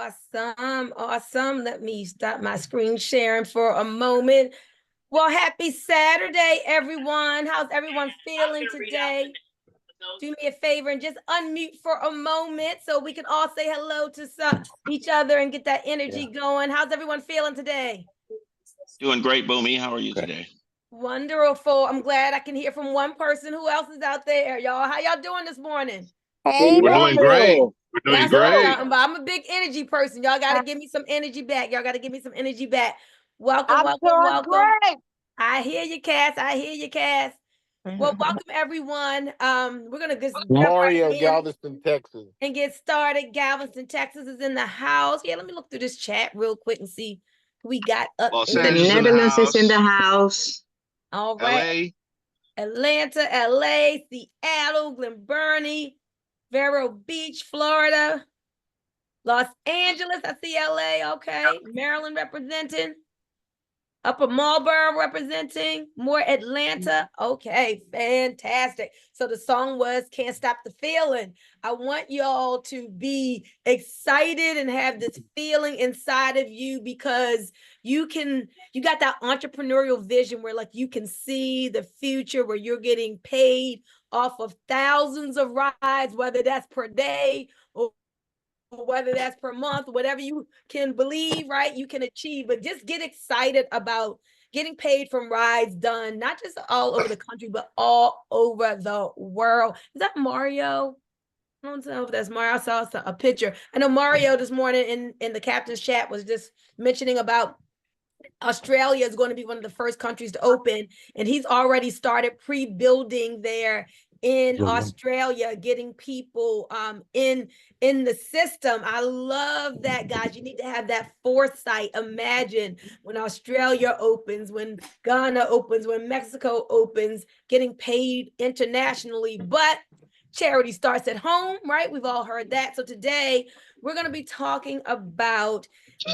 Awesome. Awesome. Let me stop my screen sharing for a moment. Well, happy Saturday, everyone. How's everyone feeling today? Do me a favor and just unmute for a moment so we can all say hello to each other and get that energy going. How's everyone feeling today? Doing great, Bunmi. How are you today? Wonderful. I'm glad I can hear from one person. Who else is out there, y'all? How y'all doing this morning? Hey, We're doing great. We're doing That's what I'm great. talking about. I'm a big energy person. Y'all got to give me some energy back. Y'all got to give me some energy back. Welcome, welcome. Great. I hear you, Cass. I hear you, Cass. Well, welcome everyone. We're gonna just Mario, Galveston, Texas. And get started. Galveston, Texas is in the house. Yeah, let me look through this chat real quick and see who we got up. Los in Angeles The in the Netherlands is in the house. house. All right. LA. Atlanta, LA, Seattle, Glen Burnie, Vero Beach, Florida, Los Angeles. I see LA. Okay. Maryland representing. Upper Marlboro representing, more Atlanta. Okay, fantastic. So the song was Can't Stop the Feeling. I want y'all to be excited and have this feeling inside of you because you got that entrepreneurial vision where like you can see the future where you're getting paid off of thousands of rides, whether that's per day or whether that's per month, whatever you can believe, right? You can achieve, but just get excited about getting paid from rides done, not just all over the country, but all over the world. Is that Mario? I don't know if that's Mario. I saw a picture. I know Mario this morning in the captain's chat was just mentioning about Australia is going to be one of the first countries to open, and he's already started pre-building there in Australia, getting people in the system. I love that, guys. You need to have that foresight. Imagine when Australia opens, when Ghana opens, when Mexico opens, getting paid internationally. But charity starts at home, right? We've all heard that. So today we're going to be talking about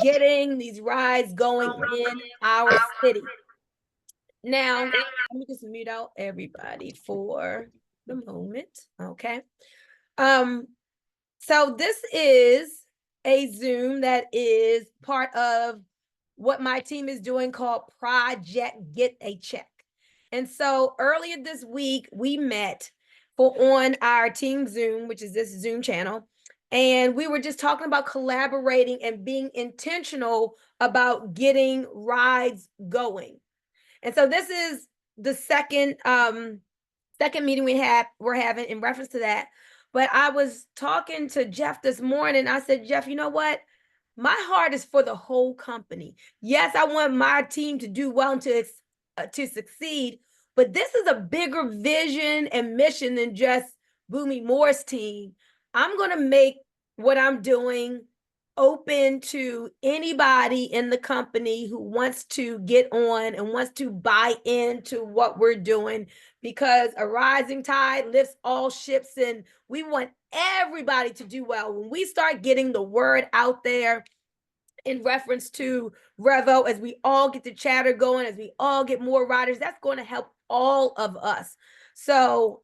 getting these rides going in our city. Now, let me just mute out everybody for the moment. Okay. So this is a Zoom that is part of what my team is doing called Project Get a Check. And so earlier this week, we met on our team Zoom, which is this Zoom channel. And we were just talking about collaborating and being intentional about getting rides going. And so this is the second meeting we're having in reference to that. But I was talking to Jeff this morning. I said, Jeff, you know what? My heart is for the whole company. Yes, I want my team to do well and to succeed, but this is a bigger vision and mission than just Bunmi Moore's team. I'm going to make what I'm doing open to anybody in the company who wants to get on and wants to buy into what we're doing, because a rising tide lifts all ships, and we want everybody to do well. When we start getting the word out there in reference to Revo, as we all get the chatter going, as we all get more riders, that's going to help all of us. So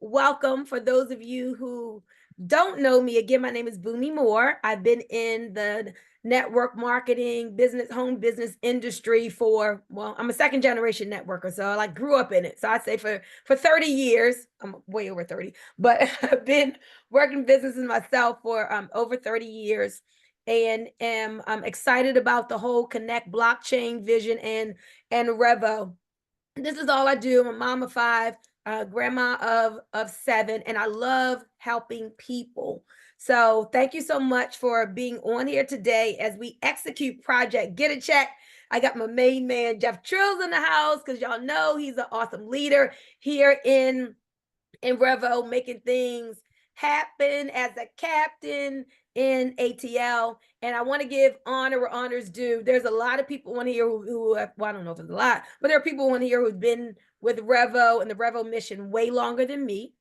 welcome. For those of you who don't know me, again, my name is Bunmi Moore. I've been in the network marketing, home business industry for, well, I'm a second generation networker, so I like grew up in it. So I'd say for 30 years, I'm way over 30, but I've been working businesses myself for over 30 years. And am excited about the whole Connect blockchain vision and Revo. This is all I do. I'm a mom of 5, grandma of 7, and I love helping people. So thank you so much for being on here today as we execute Project Get a Check. I got my main man, Jeff Trills, in the house, because y'all know he's an awesome leader here in Revo, making things happen as a captain in ATL. And I want to give honor where honor's due. There's a lot of people on here who well, I don't know if it's a lot, but there are people on here who've been with Revo and the Revo mission way longer than me.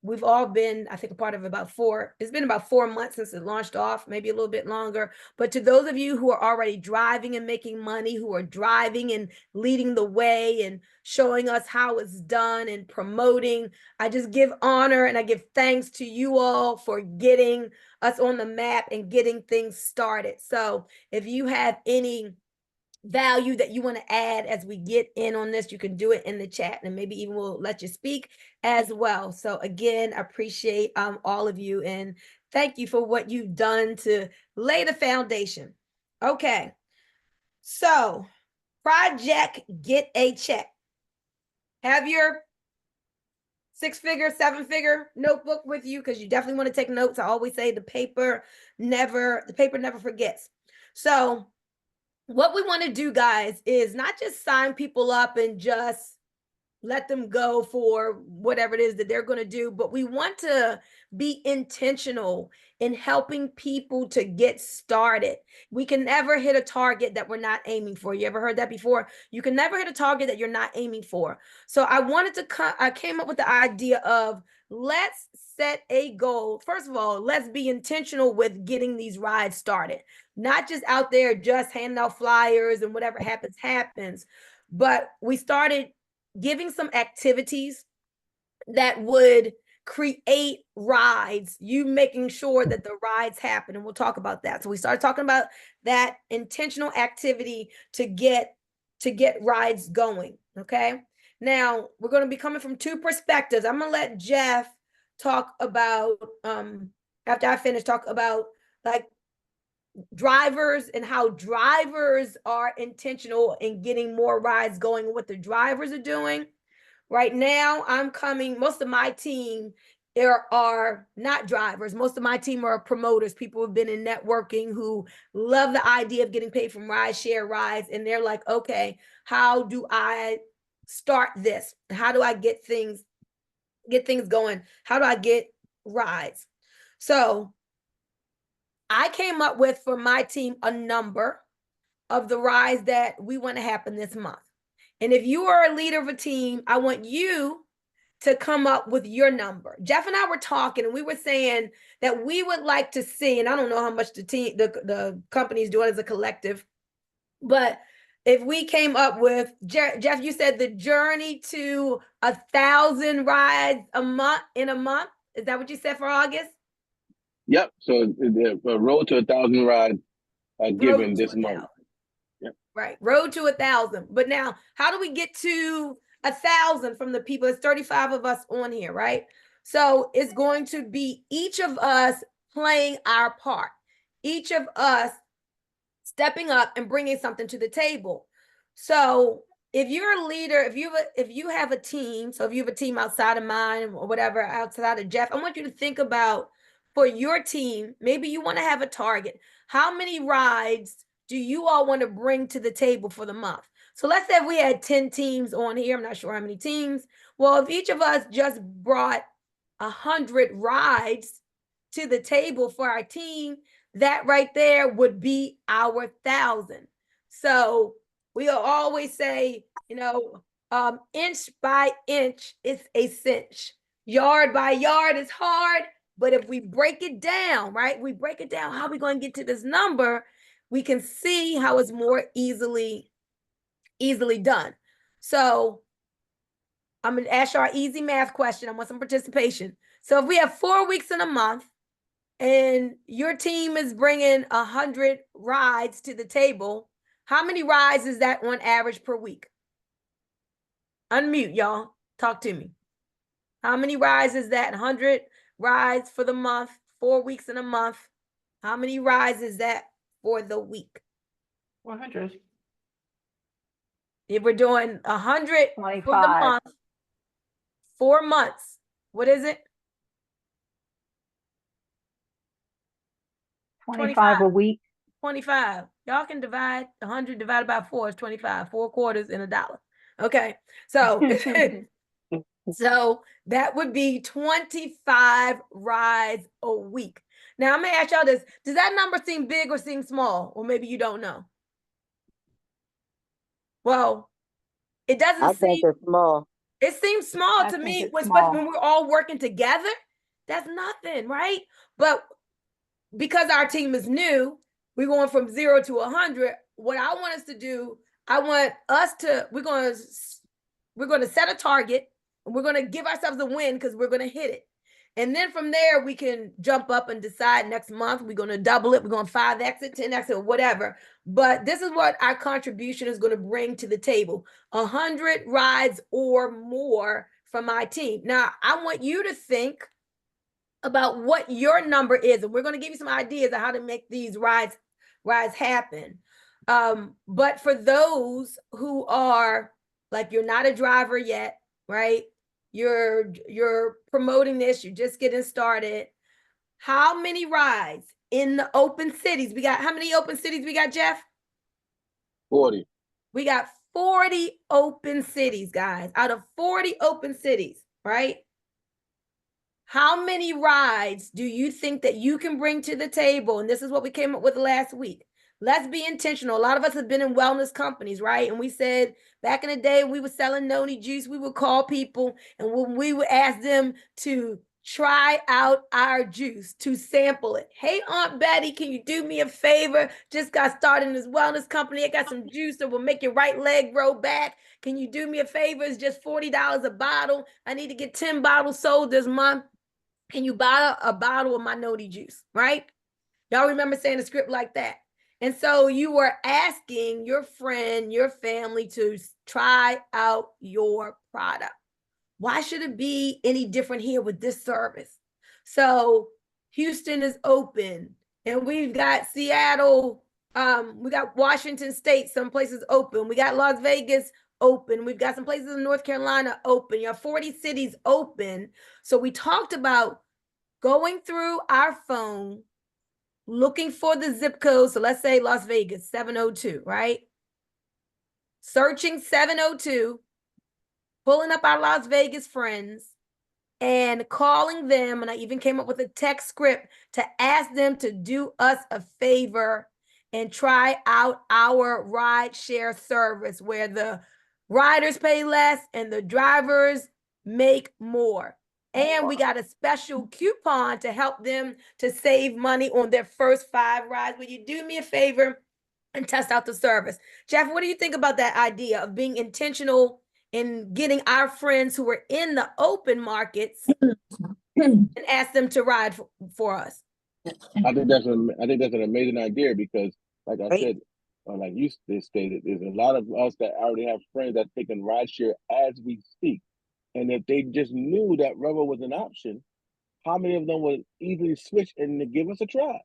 we've all been, I think, a part of it's been about 4 months since it launched off, maybe a little bit longer. But to those of you who are already driving and making money, who are driving and leading the way and showing us how it's done and promoting, I just give honor and I give thanks to you all for getting us on the map and getting things started. So if you have any value that you want to add as we get in on this, you can do it in the chat, and maybe even we'll let you speak as well. So again, I appreciate all of you, and thank you for what you've done to lay the foundation. Okay, so project Get a Check. Have your 6-figure, 7-figure notebook with you, because you definitely want to take notes. I always say the paper never forgets. So what we want to do, guys, is not just sign people up and just let them go for whatever it is that they're going to do, but we want to be intentional in helping people to get started. We can never hit a target that we're not aiming for. You ever heard that before? You can never hit a target that you're not aiming for. So I came up with the idea of, let's set a goal. First of all, let's be intentional with getting these rides started, not just out there just handing out flyers and whatever happens. But we started giving some activities that would create rides, you making sure that the rides happen. And we'll talk about that. So we started talking about that intentional activity to get rides going. Okay. Now we're going to be coming from two perspectives. I'm going to let Jeff talk about, after I finish, talk about like drivers and how drivers are intentional in getting more rides going and what the drivers are doing. Right now, most of my team, there are not drivers. Most of my team are promoters, people who've been in networking, who love the idea of getting paid from ride share rides. And they're like, okay, how do I start this? How do I get things going? How do I get rides? So I came up with, for my team, a number of the rides that we want to happen this month. And if you are a leader of a team, I want you to come up with your number. Jeff and I were talking, and we were saying that we would like to see, and I don't know how much the company's doing as a collective, but if we came up with, Jeff, you said the journey to 1,000 rides in a month. Is that what you said for August? Yep. So the road to 1,000 rides given this month. Yep. Right. Road to 1,000. But now, how do we get to 1,000 from the people? It's 35 of us on here, right? So it's going to be each of us playing our part, each of us stepping up and bringing something to the table. So if you're a leader, if you have a team, so if you have a team outside of mine or whatever, outside of Jeff, I want you to think about, for your team, maybe you want to have a target. How many rides do you all want to bring to the table for the month? So let's say if we had 10 teams on here, I'm not sure how many teams. Well, if each of us just brought 100 rides to the table for our team, that right there would be our 1,000. So we'll always say, inch by inch is a cinch. Yard by yard is hard, but if we break it down, right? We break it down, how are we going to get to this number? We can see how it's more easily done. So I'm going to ask you our easy math question. I want some participation. So if we have 4 weeks in a month, and your team is bringing 100 rides to the table, how many rides is that on average per week? Unmute, y'all. Talk to me. How many rides is that? 100 rides for the month, 4 weeks in a month. How many rides is that for the week? 100. If we're doing 100 25. for the month, 4 months, what is it? 25 a week. 25. Y'all can divide 100 divided by 4 is 25. 4 quarters in $1. Okay. So so that would be 25 rides a week. Now I'm gonna ask y'all this. Does that number seem big or seem small? Or maybe you don't know. Well, it doesn't I think it's small. It seems small I to think me, it's especially small. when we're all working together. That's nothing, right? But because our team is new, we're going from 0 to 100. What I want us to do, we're going to set a target and we're going to give ourselves a win because we're going to hit it. And then from there, we can jump up and decide next month, we're going to double it. We're going to 5X it, 10X it, whatever. But this is what our contribution is going to bring to the table: 100 rides or more from my team. Now, I want you to think about what your number is, and we're going to give you some ideas of how to make these rides happen. But for those who are like, you're not a driver yet, right? You're promoting this, you're just getting started. How many rides in the open cities? We got, how many open cities we got, Jeff? 40. We got 40 open cities, guys. Out of 40 open cities, right? How many rides do you think that you can bring to the table? And this is what we came up with last week. Let's be intentional. A lot of us have been in wellness companies, right? And we said back in the day, we were selling noni juice. We would call people and when we would ask them to try out our juice, to sample it. Hey, Aunt Betty, can you do me a favor? Just got started in this wellness company. I got some juice that will make your right leg grow back. Can you do me a favor? It's just $40 a bottle. I need to get 10 bottles sold this month. Can you buy a bottle of my noni juice, right? Y'all remember saying a script like that? And so you were asking your friend, your family to try out your product. Why should it be any different here with this service? So Houston is open, and we've got Seattle, we got Washington State, some places open. We got Las Vegas open. We've got some places in North Carolina open. You have 40 cities open. So we talked about going through our phone, looking for the zip code. So let's say Las Vegas, 702, right? Searching 702, pulling up our Las Vegas friends and calling them. And I even came up with a text script to ask them to do us a favor and try out our ride share service where the riders pay less and the drivers make more. And we got a special coupon to help them to save money on their first 5 rides. Will you do me a favor and test out the service? Jeff, what do you think about that idea of being intentional in getting our friends who are in the open markets and ask them to ride for us? I think that's an amazing idea because, like I said, like you stated, there's a lot of us that already have friends that taking rideshare as we speak. And if they just knew that Revel was an option, how many of them would easily switch and give us a try?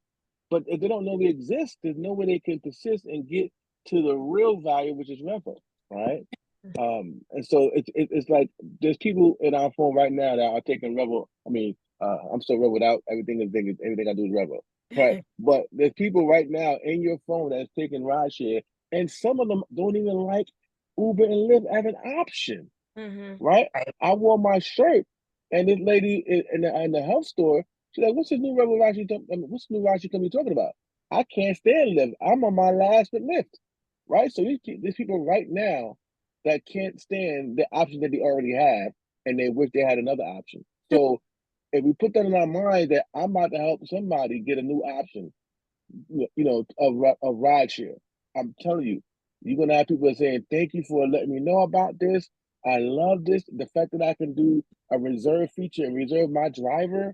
But if they don't know we exist, there's no way they can persist and get to the real value, which is Revel, right? And so it's like there's people in our phone right now that are taking Revel. I mean, I'm still Revel out. Everything I do is Revel, right? But there's people right now in your phone that's taking rideshare, and some of them don't even like Uber and Lyft as an option. Right? I wore my shirt, and this lady in the health store, she's like, "What's this new Rebel ride? What's the new ride you talking about? I can't stand Lyft. I'm on my last with Lyft, right? So these people right now that can't stand the option that they already have, and they wish they had another option. So if we put that in our mind that I'm about to help somebody get a new option, of ride share, I'm telling you, you're gonna have people saying, "Thank you for letting me know about this. I love this. The fact that I can do a reserve feature and reserve my driver,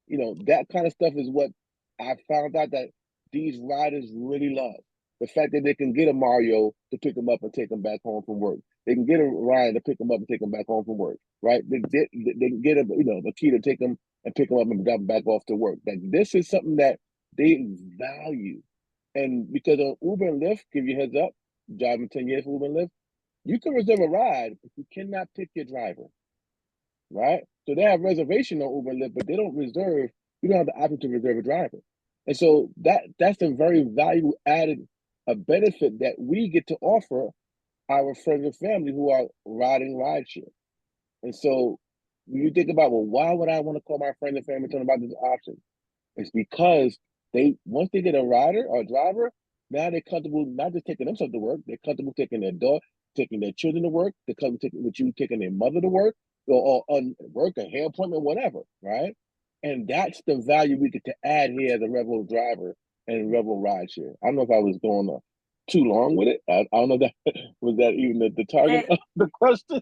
that kind of stuff is what I found out that these riders really love. The fact that they can get a Mario to pick them up and take them back home from work. They can get a Ryan to pick them up and take them back home from work, right? They can get a key to take them and pick them up and drop them back off to work. Like, this is something that they value. And because of Uber and Lyft, give you a heads up, driving 10 years for Uber and Lyft, you can reserve a ride, but you cannot pick your driver, right? So they have reservation on Uber and Lyft, but they don't reserve. You don't have the option to reserve a driver. And so that's a very value added, a benefit that we get to offer our friends and family who are riding rideshare. And so when you think about, well, why would I want to call my friends and family and tell them about this option? It's because once they get a rider or a driver, now they're comfortable not just taking themselves to work, they're comfortable taking their dog. taking their children to work, to come with you taking their mother to work, or on work, a hair appointment, whatever, right? And that's the value we get to add here as a Revel driver and Revel rideshare. I don't know if I was going too long with it. I don't know if that was that even the target of the question.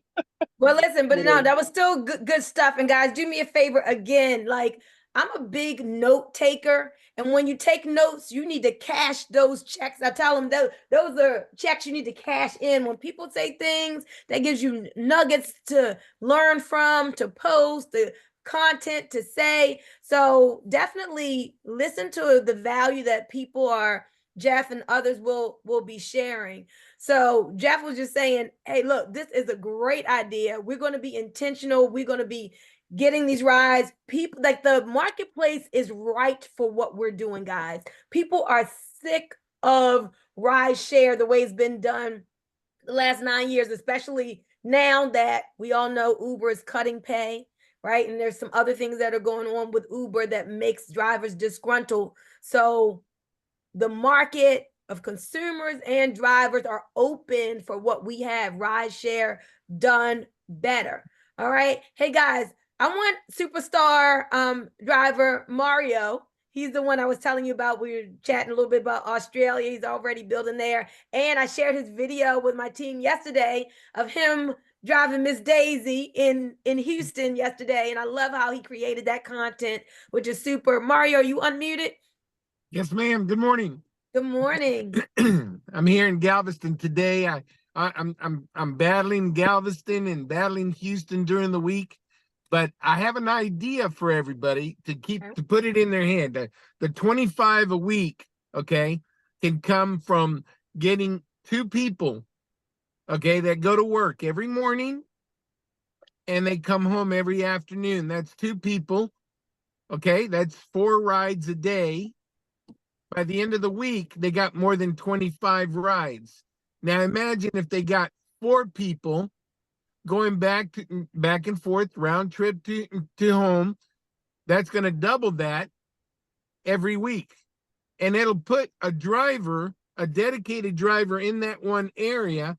Well, listen, but no, that was still good stuff. And guys, do me a favor again. Like, I'm a big note taker. And when you take notes, you need to cash those checks. I tell them those are checks you need to cash in. When people say things, that gives you nuggets to learn from, to post, the content to say. So definitely listen to the value that people are, Jeff and others will be sharing. So Jeff was just saying, hey, look, this is a great idea. We're going to be intentional. We're going to be getting these rides. People, like, the marketplace is right for what we're doing, guys. People are sick of ride share the way it's been done the last 9 years, especially now that we all know Uber is cutting pay, right? And there's some other things that are going on with Uber that makes drivers disgruntled. So the market of consumers and drivers are open for what we have rideshare done better. All right. Hey guys, I want superstar driver Mario. He's the one I was telling you about. We were chatting a little bit about Australia. He's already building there. And I shared his video with my team yesterday of him driving Miss Daisy in Houston yesterday. And I love how he created that content, which is super. Mario, you unmuted? Yes, ma'am. Good morning. Good morning. I'm here in Galveston today. I'm battling Galveston and battling Houston during the week, but I have an idea for everybody to put it in their head. The 25 a week, okay, can come from getting 2 people, okay, that go to work every morning and they come home every afternoon. That's 2 people, okay, that's 4 rides a day. By the end of the week, they got more than 25 rides. Now imagine if they got 4 people going back and forth, round trip to home. That's going to double that every week. And it'll put a dedicated driver in that one area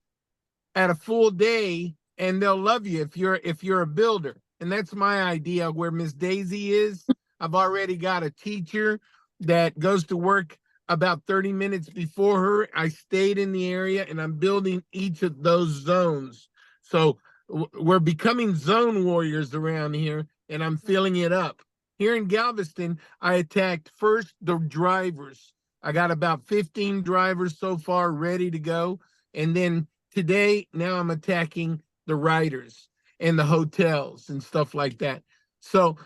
at a full day, and they'll love you if you're a builder. And that's my idea where Miss Daisy is. I've already got a teacher that goes to work about 30 minutes before her. I stayed in the area and I'm building each of those zones. So we're becoming zone warriors around here, and I'm filling it up. Here in Galveston, I attacked first the drivers. I got about 15 drivers so far ready to go. And then today, now I'm attacking the riders and the hotels and stuff like that. So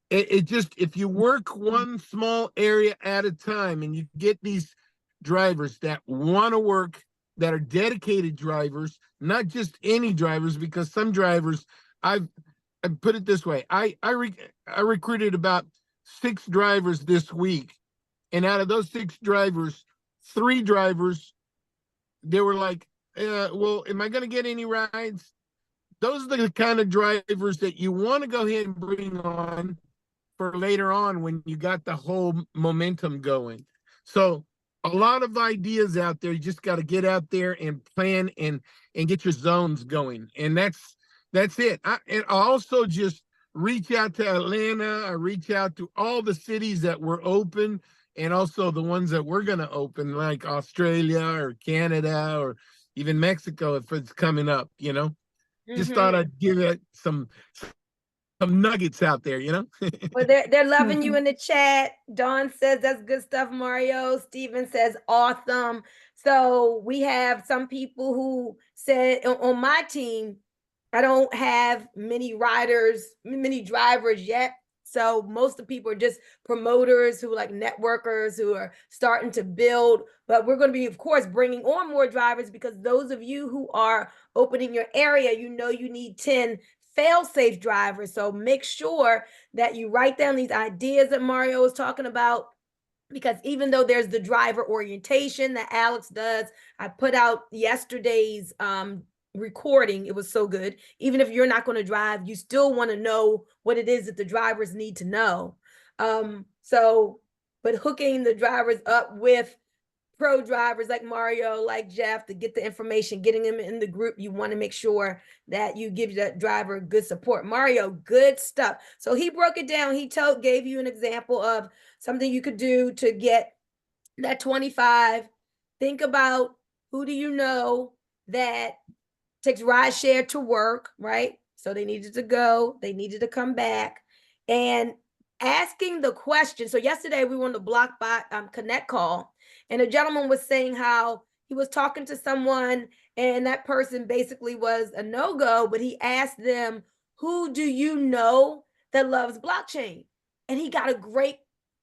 it just, if you work one small area at a time and you get these drivers that want to work, that are dedicated drivers, not just any drivers, because some drivers, I put it this way, I recruited about 6 drivers this week. And out of those 6 drivers, 3 drivers, they were like, well, am I going to get any rides? Those are the kind of drivers that you want to go ahead and bring on for later on when you got the whole momentum going. So a lot of ideas out there. You just got to get out there and plan and get your zones going. And that's it. And I also just reach out to Atlanta. I reach out to all the cities that were open, and also the ones that we're going to open, like Australia or Canada or even Mexico if it's coming up, Just thought I'd give it some nuggets out there, Well, they're loving you in the chat. Dawn says that's good stuff, Mario. Steven says awesome. So we have some people who said on my team, I don't have many drivers yet. So most of the people are just promoters who like networkers who are starting to build. But we're going to be, of course, bringing on more drivers, because those of you who are opening your area, you need 10 fail-safe drivers. So make sure that you write down these ideas that Mario was talking about, because even though there's the driver orientation that Alex does, I put out yesterday's recording. It was so good. Even if you're not going to drive, you still want to know what it is that the drivers need to know. But hooking the drivers up with pro drivers like Mario, like Jeff, to get the information, getting them in the group. You want to make sure that you give that driver good support. Mario, good stuff. So he broke it down. He gave you an example of something you could do to get that 25. Think about who do you know that takes ride share to work, right? So they needed to go, they needed to come back, and asking the question. So yesterday we were on the BlockBot Connect call, and a gentleman was saying how he was talking to someone, and that person basically was a no-go, but he asked them, who do you know that loves blockchain? And he got a great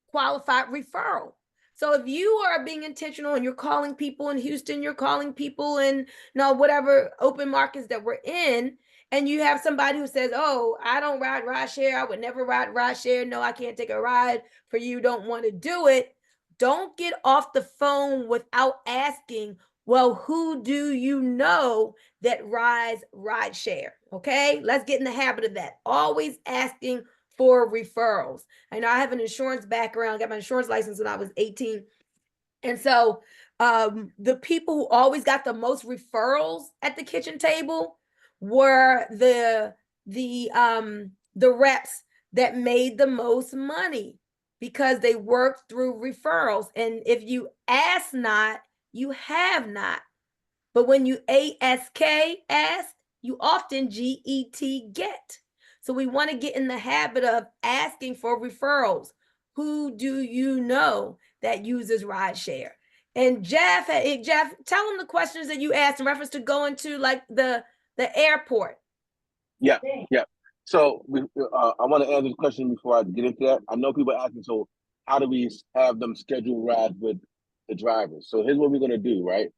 qualified referral. So if you are being intentional and you're calling people in Houston, you're calling people in whatever open markets that we're in, and you have somebody who says, oh, I don't ride share, I would never ride share, no, I can't take a ride for you, don't want to do it, don't get off the phone without asking, well, who do you know that rides ride share? Okay, let's get in the habit of that. Always asking for referrals. I know I have an insurance background, got my insurance license when I was 18. And so the people who always got the most referrals at the kitchen table were the reps that made the most money because they worked through referrals. And if you ask not, you have not. But when you ask, you often get. So we want to get in the habit of asking for referrals. Who do you know that uses rideshare? And Jeff, tell them the questions that you asked in reference to going to like the airport. Yeah. So I want to answer this question before I get into that. I know people are asking, so how do we have them schedule rides with the drivers? So here's what we're going to do, right?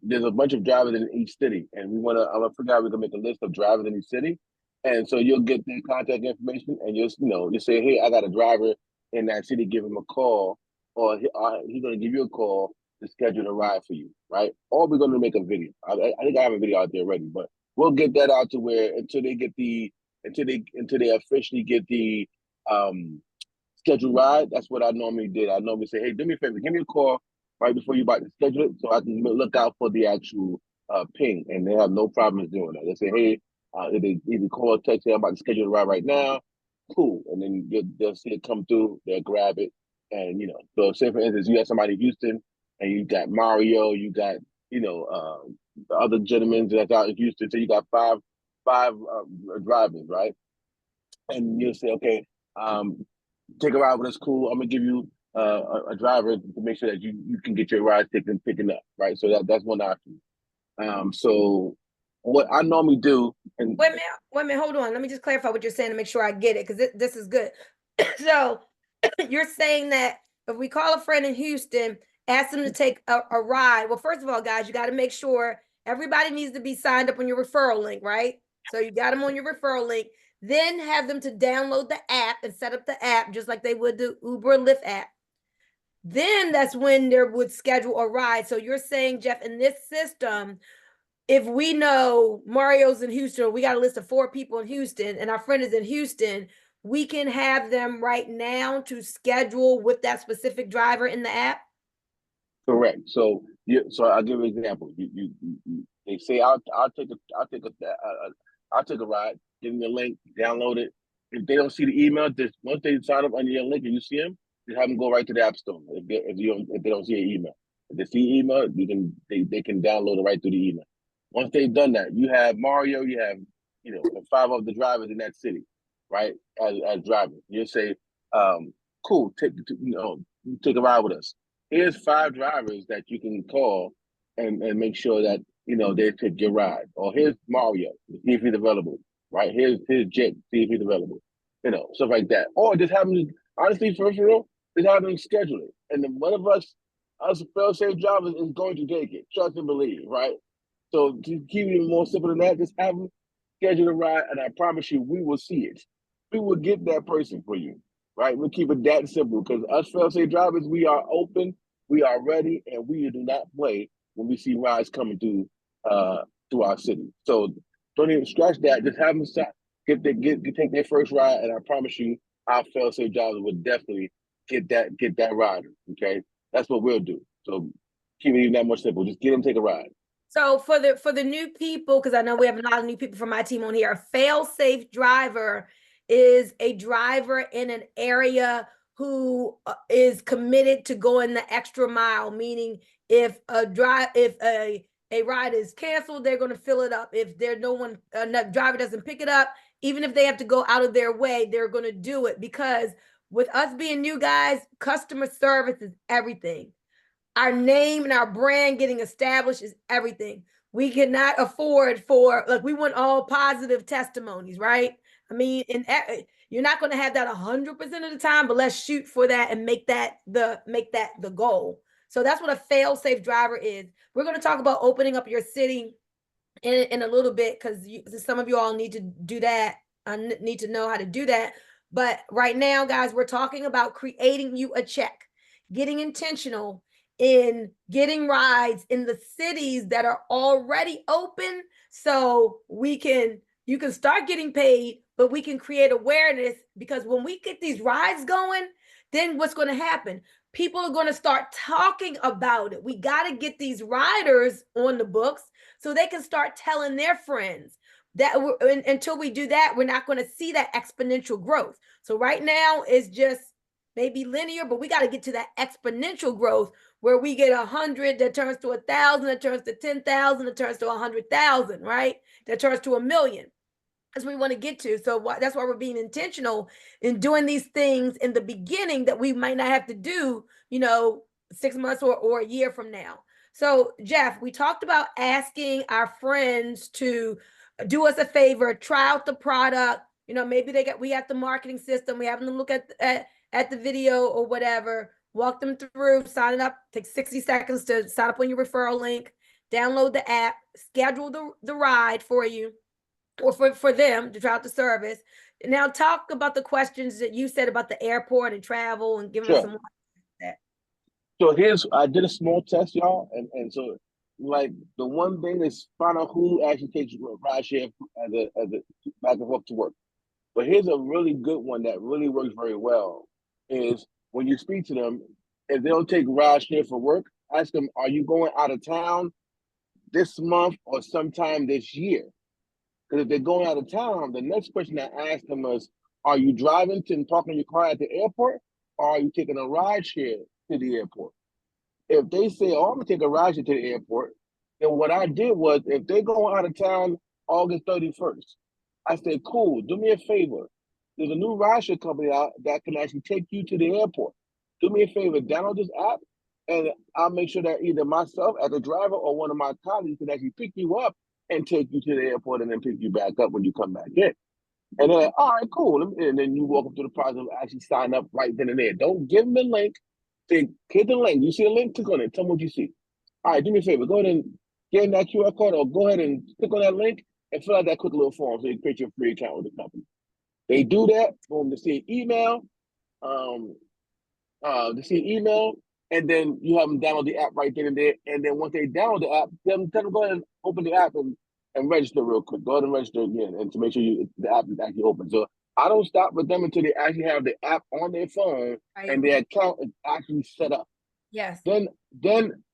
There's a bunch of drivers in each city, and I'm going to figure out, we're going to make a list of drivers in each city. And so you'll get their contact information, and you say, hey, I got a driver in that city, give him a call, or he's going to give you a call to schedule a ride for you, right? Or we're going to make a video. I think I have a video out there already, but we'll get that out to where until they officially get the scheduled ride. That's what I normally did. I normally say, hey, do me a favor, give me a call right before you about to schedule it, so I can look out for the actual ping, and they have no problems doing that. They say, hey, they either call or text, hey, I'm about to schedule a ride right now. Cool, and then they'll see it come through, they'll grab it, and So say for instance, you have somebody in Houston, and you got Mario, you got the other gentlemen that's out in Houston, so you got five drivers, right? And you'll say, okay, take a ride with us, cool. I'm gonna give you a driver to make sure that you can get your ride picking up, right? So that's one option. So what I normally do, and wait a minute, hold on. Let me just clarify what you're saying to make sure I get it, because this is good. So you're saying that if we call a friend in Houston, ask them to take a ride. Well, first of all, guys, you got to make sure everybody needs to be signed up on your referral link, right? So you got them on your referral link. Then have them to download the app and set up the app just like they would the Uber or Lyft app. Then that's when they would schedule a ride. So you're saying, Jeff, in this system, if we know Mario's in Houston, we got a list of 4 people in Houston, and our friend is in Houston, we can have them right now to schedule with that specific driver in the app? Correct. So I'll give you an example. They say I'll take a ride, give them the link, download it. If they don't see the email, just once they sign up on your link and you see them, just have them go right to the app store. If they don't see an email, if they see email, they can download it right through the email. Once they've done that, you have Mario, you have 5 of the drivers in that city, right? As drivers, you say, cool, take a ride with us. Here's 5 drivers that you can call and make sure that they take your ride. Or here's Mario, see if he's available. Right, here's Jake, see if he's available. Stuff like that. Or just have them, honestly, first of all, just have them schedule it. And then one of us fail-safe drivers is going to take it. Trust and believe, right? So to keep it more simple than that, just have them schedule a ride, and I promise you, we will see it. We will get that person for you, right? We'll keep it that simple, because us fail-safe drivers, we are open, we are ready, and we do not play when we see rides coming through our city. So don't even scratch that. Just have them take their first ride, and I promise you, our fail-safe drivers will definitely get that rider. Okay, that's what we'll do. So Keep it even that more simple. Just get them take a ride. So for the new people, because I know we have a lot of new people from my team on here, a fail-safe driver is a driver in an area who is committed to going the extra mile, meaning if a ride is canceled, they're going to fill it up. If there's no one, driver doesn't pick it up, even if they have to go out of their way, they're going to do it, because with us being new guys, customer service is everything. Our name and our brand getting established is everything. We cannot afford for, like, we want all positive testimonies, right? I mean, and you're not going to have that 100% of the time, but let's shoot for that and make that the goal. So that's what a fail-safe driver is. We're going to talk about opening up your city in a little bit, because some of you all need to do that. Need to know how to do that. But right now, guys, we're talking about creating you a check, getting intentional in getting rides in the cities that are already open, so you can start getting paid, but we can create awareness, because when we get these rides going, then what's going to happen? People are going to start talking about it. We got to get these riders on the books so they can start telling their friends. That until we do that, we're not going to see that exponential growth. So right now it's just maybe linear, but we got to get to that exponential growth where we get 100 that turns to 1,000, that turns to 10,000, that turns to 100,000, right? That turns to 1,000,000. That's what we want to get to. So that's why we're being intentional in doing these things in the beginning that we might not have to do, 6 months or a year from now. So Jeff, we talked about asking our friends to do us a favor, try out the product. Maybe we got the marketing system. We have them look at the video or whatever, walk them through, sign it up, take 60 seconds to sign up on your referral link, download the app, schedule the ride for you, or for them to try out the service. Now talk about the questions that you said about the airport and travel, and give us some more. So I did a small test, y'all, and so like the one thing is find out who actually takes ride share as a back and forth to work. But here's a really good one that really works very well is when you speak to them, if they don't take ride share for work, ask them, are you going out of town this month or sometime this year? Because if they're going out of town, the next question I asked them was, are you driving and parking your car at the airport, or are you taking a ride share to the airport? If they say, oh, I'm going to take a ride share to the airport, then what I did was, if they're going out of town August 31st, I said, cool, do me a favor. There's a new ride share company out that can actually take you to the airport. Do me a favor, download this app, and I'll make sure that either myself as a driver or one of my colleagues can actually pick you up and take you to the airport and then pick you back up when you come back in. And they're like, all right, cool. And then you walk up to the process of actually sign up right then and there. Don't give them a link. Say, hit the link. You see a link? Click on it. Tell me what you see. All right, do me a favor. Go ahead and get in that QR code, or go ahead and click on that link and fill out that quick little form so you create your free account with the company. They do that. Boom, they see an email. And then you have them download the app right then and there. And then once they download the app, tell them go ahead and open the app and register real quick. Go ahead and register again, and to make sure the app is actually open. So I don't stop with them until they actually have the app on their phone and their account is actually set up. Yes. Then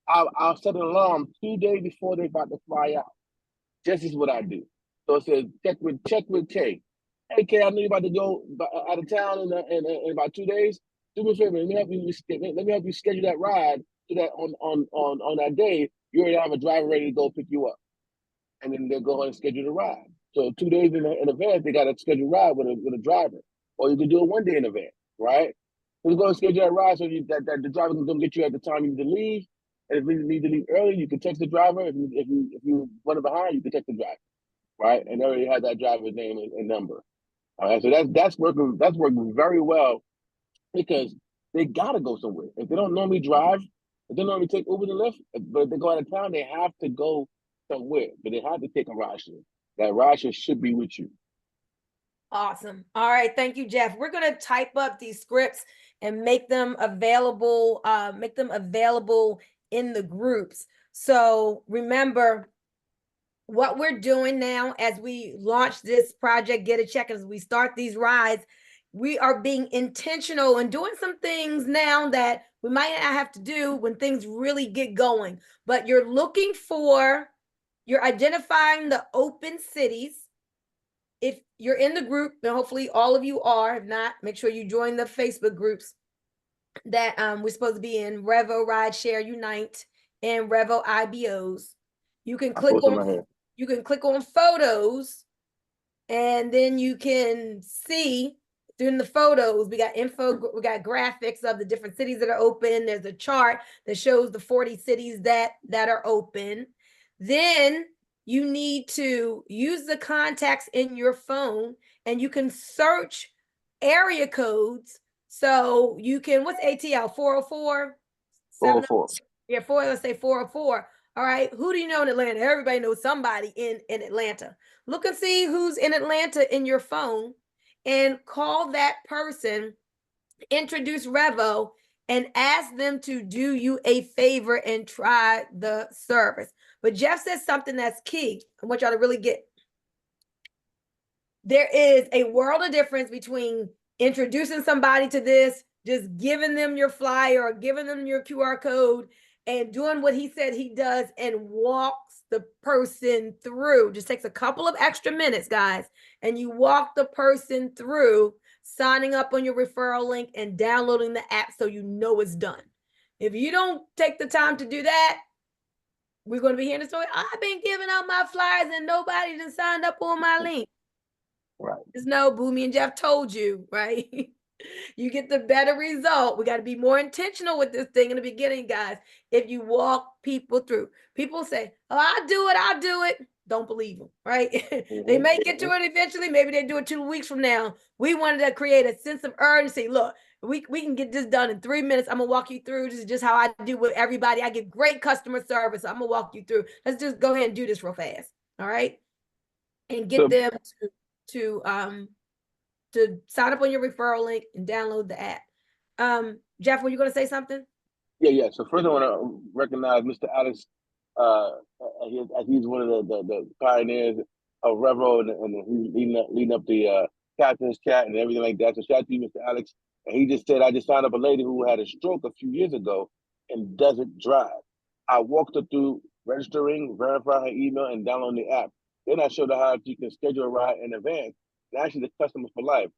I'll set an alarm 2 days before they're about to fly out. This is what I do. So it says check with Kay. Hey Kay, I know you're about to go out of town in about 2 days. Do me a favor. Let me help you schedule that ride so that on that day you already have a driver ready to go pick you up, and then they'll go ahead and schedule the ride. So 2 days in advance, they got to schedule a ride with a driver, or you can do it 1 day in advance, right? So you go and schedule that ride so that the driver can come get you at the time you need to leave. And if you need to leave early, you can text the driver. If you running behind, you can text the driver, right? And they already have that driver's name and number. All right, so that's working very well, because they gotta go somewhere. If they don't normally drive, if they normally take Uber and Lyft, but if they go out of town, they have to go somewhere. But they have to take a ride share. That ride share should be with you. Awesome. All right. Thank you, Jeff. We're going to type up these scripts and make them available in the groups. So remember what we're doing now as we launch this project, Get a Check, as we start these rides. we are being intentional and doing some things now that we might not have to do when things really get going. But you're identifying the open cities. If you're in the group, then hopefully all of you are. If not, make sure you join the Facebook groups that we're supposed to be in: Revo Rideshare Unite and Revo IBOs. You can click on photos, and then you can see through the photos, we got graphics of the different cities that are open. There's a chart that shows the 40 cities that are open. Then you need to use the contacts in your phone, and you can search area codes. So you can, what's ATL? 404? 404. Yeah, let's say 404. All right, who do you know in Atlanta? Everybody knows somebody in Atlanta. Look and see who's in Atlanta in your phone and call that person, introduce Revo, and ask them to do you a favor and try the service. But Jeff says something that's key. I want y'all to really get. There is a world of difference between introducing somebody to this, just giving them your flyer or giving them your QR code, and doing what he said he does and walks the person through. Just takes a couple of extra minutes, guys, and you walk the person through signing up on your referral link and downloading the app so you know it's done. If you don't take the time to do that, we're going to be hearing the story. I've been giving out my flyers and nobody done signed up on my link. Right. Just know Bunmi and Jeff told you, right? You get the better result. We got to be more intentional with this thing in the beginning, guys. If you walk people through, people say, "Oh, I'll do it." Don't believe them, right? They may get to it eventually. Maybe they do it 2 weeks from now. We wanted to create a sense of urgency. Look, we can get this done in 3 minutes. I'm gonna walk you through. This is just how I do with everybody. I get great customer service. I'm gonna walk you through. Let's just go ahead and do this real fast. All right, and get them to sign up on your referral link and download the app. Jeff, were you going to say something? Yeah. So first I want to recognize Mr. Alex, he's one of the pioneers of Revo, and he's leading up the captain's chat and everything like that. So shout out to you, Mr. Alex. And he just said, I just signed up a lady who had a stroke a few years ago and doesn't drive. I walked her through registering, verifying her email, and downloading the app. Then I showed her how you can schedule a ride in advance. And actually, the customer for life.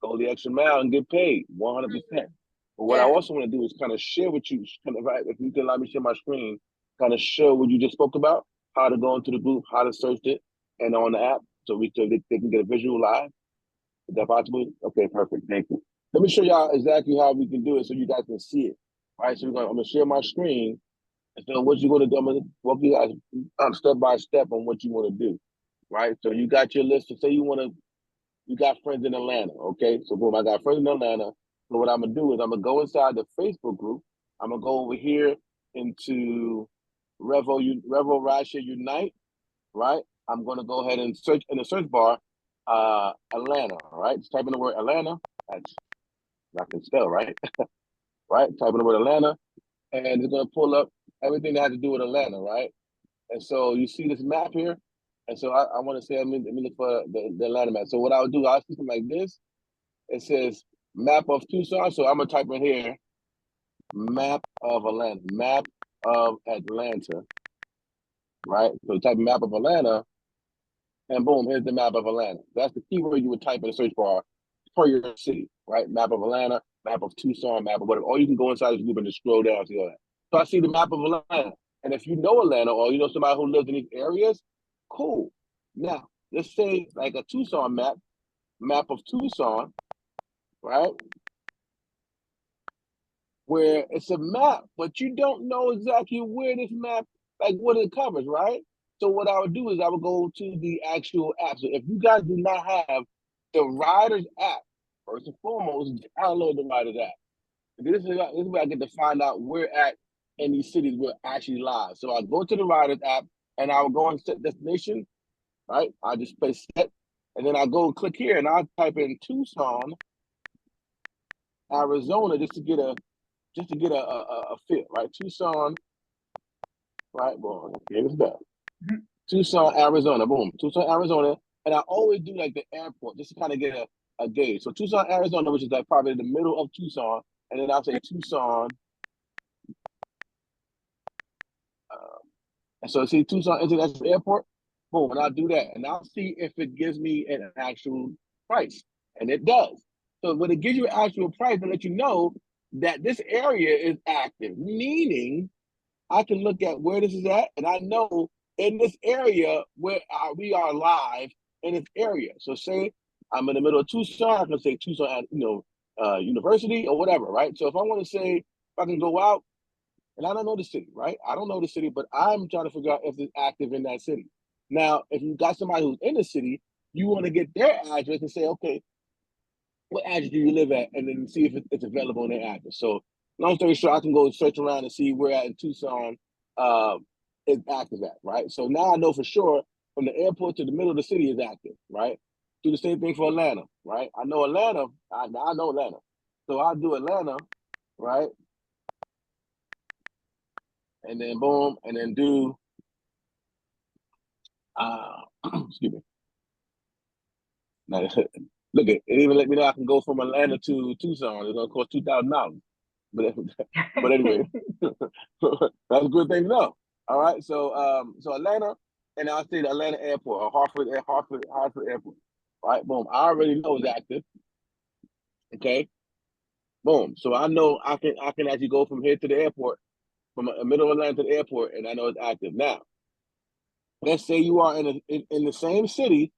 Go the extra mile and get paid 100%. But what I also want to do is kind of share with you, if you can allow me to share my screen, kind of show what you just spoke about, how to go into the group, how to search it, and on the app, so they can get a visual live. Is that possible? Okay, perfect. Thank you. Let me show y'all exactly how we can do it so you guys can see it. All right, so I'm going to share my screen. And so what you're going to do, I'm going to walk you guys step by step on what you want to do. Right? So you got your list. So say you got friends in Atlanta, okay? So boom, I got friends in Atlanta. So what I'm gonna do is I'm gonna go inside the Facebook group. I'm gonna go over here into Revo Rideshare Unite, right? I'm gonna go ahead and search in the search bar, Atlanta, right? Just type in the word Atlanta. That's I can spell, right? Right? Type in the word Atlanta, and it's gonna pull up everything that has to do with Atlanta, right? And so you see this map here. And so I want to say, let me look for the Atlanta map. So what I'll do, I'll see something like this. It says map of Tucson. So I'm going to type in here, map of Atlanta, right? So type map of Atlanta, and boom, here's the map of Atlanta. That's the keyword you would type in the search bar for your city, right? Map of Atlanta, map of Tucson, map of whatever. Or you can go inside this group and just scroll down and see all that. So I see the map of Atlanta. And if you know Atlanta or you know somebody who lives in these areas, cool. Now, let's say like a Tucson map of Tucson, right? Where it's a map, but you don't know exactly where this map, like what it covers, right? So what I would do is I would go to the actual app. So if you guys do not have the Riders app, first and foremost, download the Riders app. This is where I get to find out where at in these cities we're actually live. So I go to the Riders app and I will go and set destination, right? I just press set, and then I go click here and I'll type in Tucson, Arizona, just to get a feel, right? Tucson, right? Boom, here's that. Tucson, Arizona, boom. Tucson, Arizona. And I always do like the airport just to kind of get a gauge. So Tucson, Arizona, which is like probably in the middle of Tucson, and then I'll say Tucson. And so see Tucson International Airport, boom, and I'll do that. And I'll see if it gives me an actual price. And it does. So when it gives you an actual price, it let you know that this area is active, meaning I can look at where this is at, and I know in this area where we are live in this area. So say I'm in the middle of Tucson, I can say Tucson, University or whatever, right? So if I want to say, if I can go out, and I don't know the city, right? I don't know the city, but I'm trying to figure out if it's active in that city. Now, if you got somebody who's in the city, you want to get their address and say, okay, what address do you live at? And then see if it's available in their address. So long story short, I can go search around and see where in Tucson is active at, right? So now I know for sure from the airport to the middle of the city is active, right? Do the same thing for Atlanta, right? I know Atlanta, I know Atlanta. So I'll do Atlanta, right? And then boom, and then do excuse me. Now, look at it, even let me know I can go from Atlanta to Tucson. It's gonna cost $2,000. But anyway, that's a good thing to know. All right, so so Atlanta, and I'll say the Atlanta Airport or Hartford Airport. All right, boom. I already know it's active. Okay, boom. So I know I can actually go from here to the airport, from the middle of Atlanta to the airport, and I know it's active. Now, let's say you are in the same city,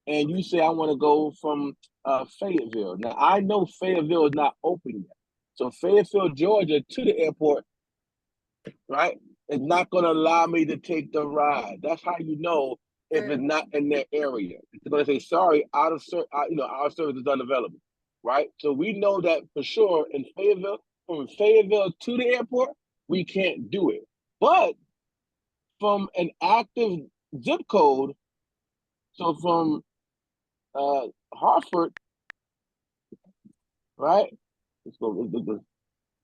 and you say I want to go from Fayetteville. Now I know Fayetteville is not open yet, so Fayetteville, Georgia, to the airport, right? It's not going to allow me to take the ride. That's how you know if it's not in their area. It's going to say sorry, our service is unavailable, right? So we know that for sure in Fayetteville, from Fayetteville to the airport, we can't do it. But from an active zip code, so from Hartford, right? Let's go.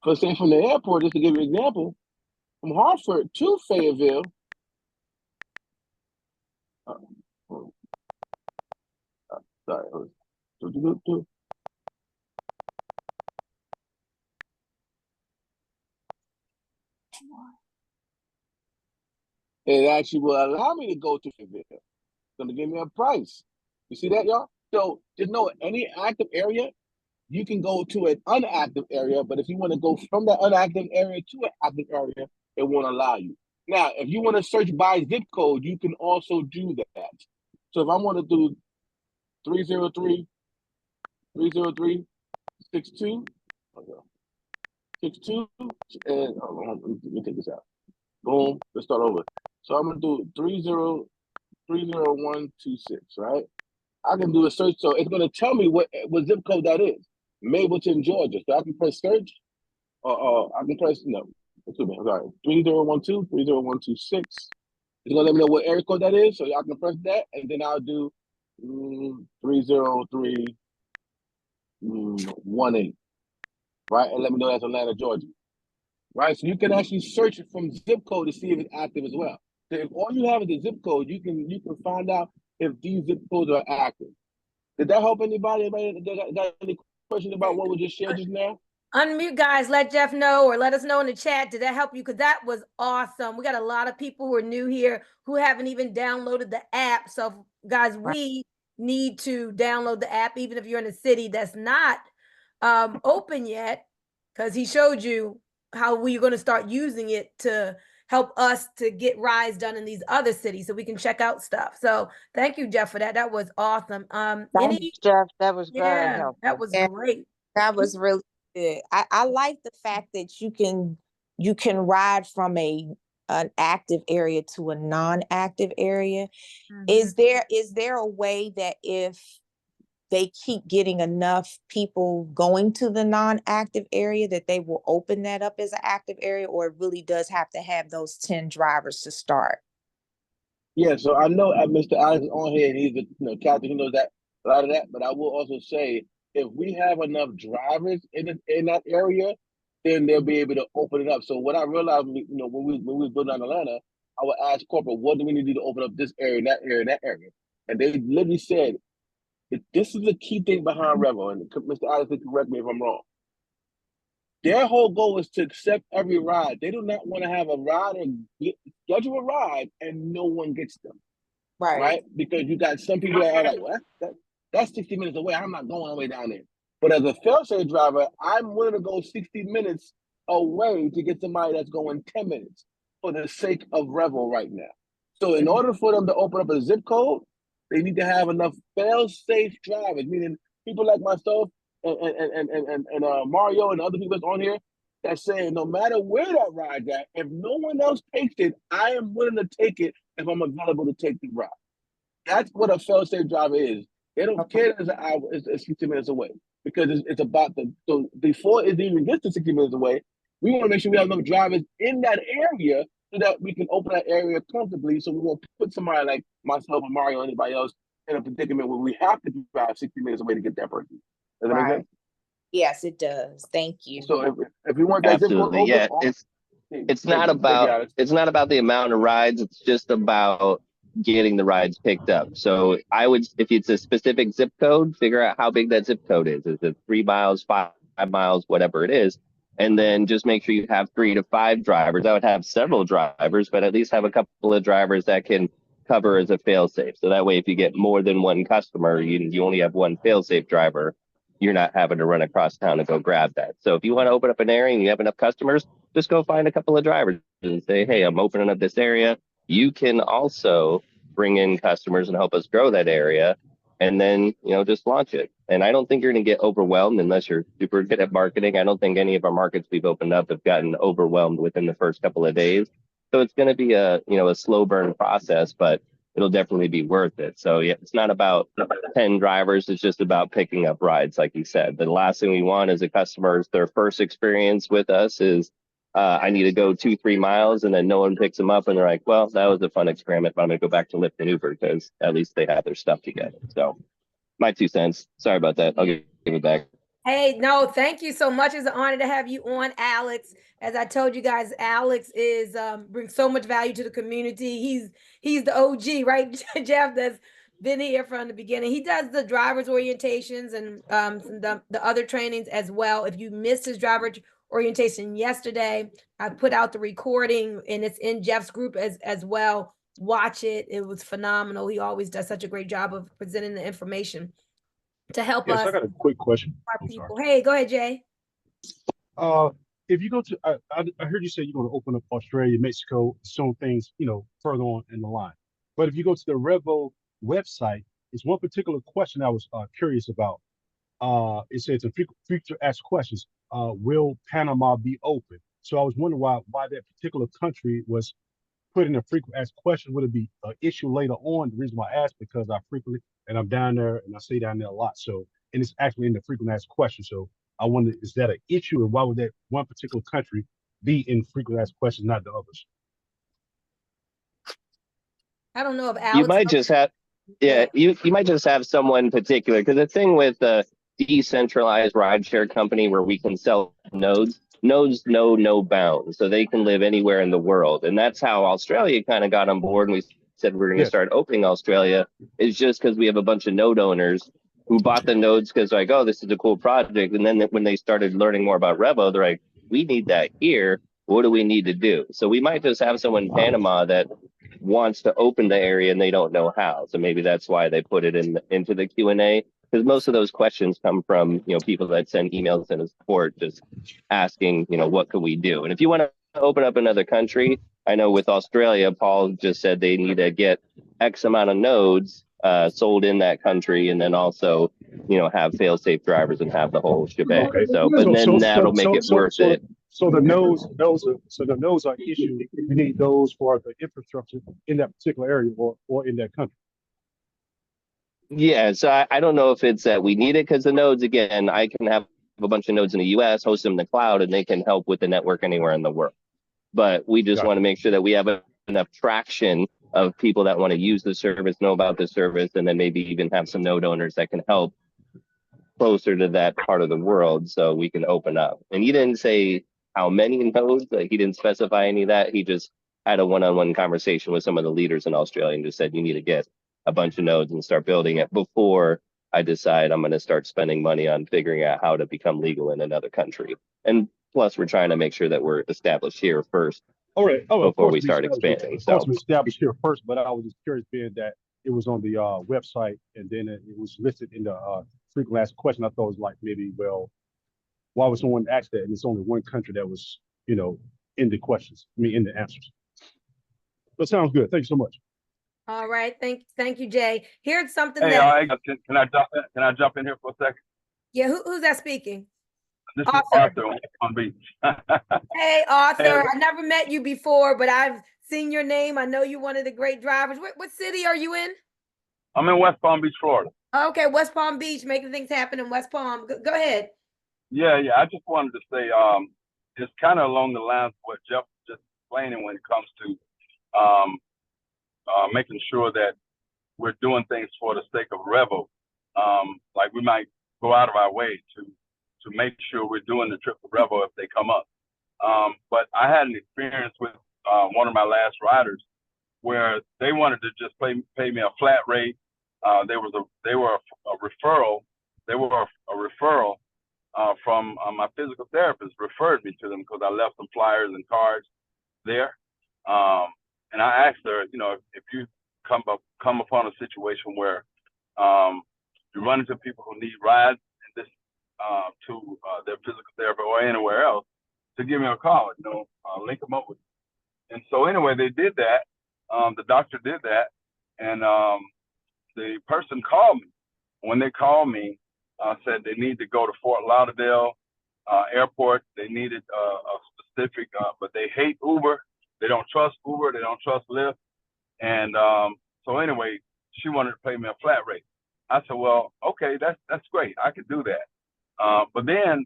For say from the airport, just to give you an example, from Hartford to Fayetteville. Sorry. It actually will allow me to go to Fayetteville. It's going to give me a price. You see that, y'all? So just know any active area, you can go to an unactive area, but if you want to go from that unactive area to an active area, it won't allow you. Now, if you want to search by zip code, you can also do that. So if I want to do 303, 303, 62, 62, and hold on, let me take this out. Boom, let's start over. So I'm gonna do 30126, right? I can do a search, so it's gonna tell me what zip code that is. Mableton, Georgia. So I can press search, or I can press excuse me, I'm sorry, 3012, 30126. It's gonna let me know what area code that is, so I can press that, and then I'll do 30318, right? And let me know that's Atlanta, Georgia, right? So you can actually search it from zip code to see if it's active as well. So if all you have is the zip code, you can find out if these zip codes are active. Did that help anybody? Anybody got any questions about what we just shared just now? Unmute, guys. Let Jeff know, or let us know in the chat. Did that help you? Because that was awesome. We got a lot of people who are new here who haven't even downloaded the app. So, guys, we need to download the app, even if you're in a city that's not open yet, because he showed you how we're going to start using it to help us to get rides done in these other cities so we can check out stuff. So thank you, Jeff, for that. That was awesome. Thanks, Jeff. That was very Yeah, helpful. that was great. That was really good. I like the fact that you can ride from an active area to a non-active area. Is there a way that if they keep getting enough people going to the non-active area that they will open that up as an active area, or it really does have to have those 10 drivers to start? Yeah, so I know Mr. Alex is on here, and he's the captain. He knows that a lot of that. But I will also say, if we have enough drivers in that area, then they'll be able to open it up. So what I realized, when we was building out Atlanta, I would ask corporate, what do we need to do to open up this area, and that area, and that area? And they literally said, this is the key thing behind Revo, and Mr. Allison, correct me if I'm wrong. Their whole goal is to accept every ride. They do not want to have a ride and schedule a ride and no one gets them. Right? Because you got some people that are like, well, that's 60 minutes away. I'm not going all the way down there. But as a fail-safe driver, I'm willing to go 60 minutes away to get somebody that's going 10 minutes for the sake of Revo right now. So in order for them to open up a zip code, they need to have enough fail-safe drivers, meaning people like myself and Mario and other people that's on here that's saying no matter where that ride's at, if no one else takes it, I am willing to take it if I'm available to take the ride. That's what a fail-safe driver is. They don't care that it's an hour, it's 60 minutes away, because it's about so before it even gets to 60 minutes away, we want to make sure we have enough drivers in that area so that we can open that area comfortably, so we won't put somebody like myself or Mario or anybody else in a predicament where we have to drive 60 minutes away to get that person. Does that make sense? Yes, it does. Thank you. So if you want that zip code open, yeah, it's not about the amount of rides. It's just about getting the rides picked up. So I would, if it's a specific zip code, figure out how big that zip code is. Is it 3 miles, 5 miles, whatever it is, and then just make sure you have 3 to 5 drivers. I would have several drivers, but at least have a couple of drivers that can cover as a fail-safe. So that way, if you get more than one customer, you only have one fail-safe driver. You're not having to run across town to go grab that. So if you want to open up an area and you have enough customers, just go find a couple of drivers and say, hey, I'm opening up this area. You can also bring in customers and help us grow that area, and then, just launch it. And I don't think you're going to get overwhelmed unless you're super good at marketing. I don't think any of our markets we've opened up have gotten overwhelmed within the first couple of days. So it's going to be a slow burn process, but it'll definitely be worth it. So yeah, it's not about 10 drivers. It's just about picking up rides, like you said. The last thing we want is a customer's, their first experience with us is, I need to go 2-3 miles, and then no one picks them up, and they're like, well, that was a fun experiment, but I'm going to go back to Lyft and Uber because at least they have their stuff together. So my 2 cents. Sorry about that. I'll give it back. Hey, no, thank you so much. It's an honor to have you on, Alex. As I told you guys, Alex is brings so much value to the community. He's the OG, right, Jeff? That's been here from the beginning. He does the driver's orientations and the other trainings as well. If you missed his driver orientation yesterday, I put out the recording and it's in Jeff's group as well. Watch it. It was phenomenal. He always does such a great job of presenting the information to help us. I got a quick question. Our people. Hey, go ahead, Jay. If you go to, I heard you say you're going to open up Australia, Mexico, some things, further on in the line. But if you go to the Revo website, it's one particular question I was curious about. It says a future asked questions. Will Panama be open? So I was wondering why that particular country was put in a frequent asked question. Would it be an issue later on? The reason why I asked, because I frequently, and I'm down there and I stay down there a lot. So, and it's actually in the frequent asked question. So I wonder, is that an issue, and why would that one particular country be in frequent asked questions, not the others? I don't know if Alex. You might just have, you might just have someone particular, because the thing with the decentralized rideshare company where we can sell nodes know no bounds, so they can live anywhere in the world. And that's how Australia kind of got on board, and we said we're going to start opening Australia, is just because we have a bunch of node owners who bought the nodes because like, oh, this is a cool project. And then when they started learning more about Revo, they're like, we need that here. What do we need to do? So we might just have someone in Panama that wants to open the area and they don't know how. So maybe that's why they put it into the Q&A, because most of those questions come from, people that send emails and support just asking, what can we do? And if you want to open up another country, I know with Australia, Paul just said they need to get X amount of nodes sold in that country, and then also, have fail-safe drivers and have the whole shebang. Okay. So, but then that'll make it worth it. So the nodes are issued. You need those for the infrastructure in that particular area or in that country. Yeah, so I don't know if it's that we need it, because the nodes, again, I can have a bunch of nodes in the US, host them in the cloud, and they can help with the network anywhere in the world. But we just want to make sure that we have enough traction of people that want to use the service, know about the service, and then maybe even have some node owners that can help closer to that part of the world so we can open up. And he didn't say how many nodes, like he didn't specify any of that. He just had a one-on-one conversation with some of the leaders in Australia and just said, you need to get a bunch of nodes and start building it before I decide I'm going to start spending money on figuring out how to become legal in another country. And plus, we're trying to make sure that we're established here first. All right. Oh, before we start expanding. Of course, we established here first, but I was just curious, being that it was on the website and then it was listed in the frequently asked question. I thought it was like maybe, well, why would someone ask that? And it's only one country that was, in the questions. I mean, in the answers. That sounds good. Thank you so much. All right, thank you, Jay. Here's something Hey, that can I jump in? Can I jump in here for a second? yeah, who's that speaking? This is Arthur on Palm Beach. Hey, Arthur, Hey. I never met you before, but I've seen your name. I know you're one of the great drivers. What city are you in? I'm in West Palm Beach, Florida. Okay, West Palm Beach, making things happen in West Palm. Go ahead. Yeah. I just wanted to say, it's kind of along the lines of what Jeff was just explaining when it comes to making sure that we're doing things for the sake of Revo. Like we might go out of our way to make sure we're doing the trip to Revo if they come up. But I had an experience with one of my last riders where they wanted to just pay me a flat rate. They were a referral. They were a referral from my physical therapist referred me to them because I left some flyers and cards there. And I asked her, if you come upon a situation where you run into people who need rides and this to their physical therapy or anywhere else, to give me a call, link them up with me. And so anyway, they did that. The doctor did that, and the person called me. When they called me, said they need to go to Fort Lauderdale airport. They needed a specific, but they hate Uber. They don't trust Uber. They don't trust Lyft. And so anyway, she wanted to pay me a flat rate. I said, well, okay, that's great. I could do that. But then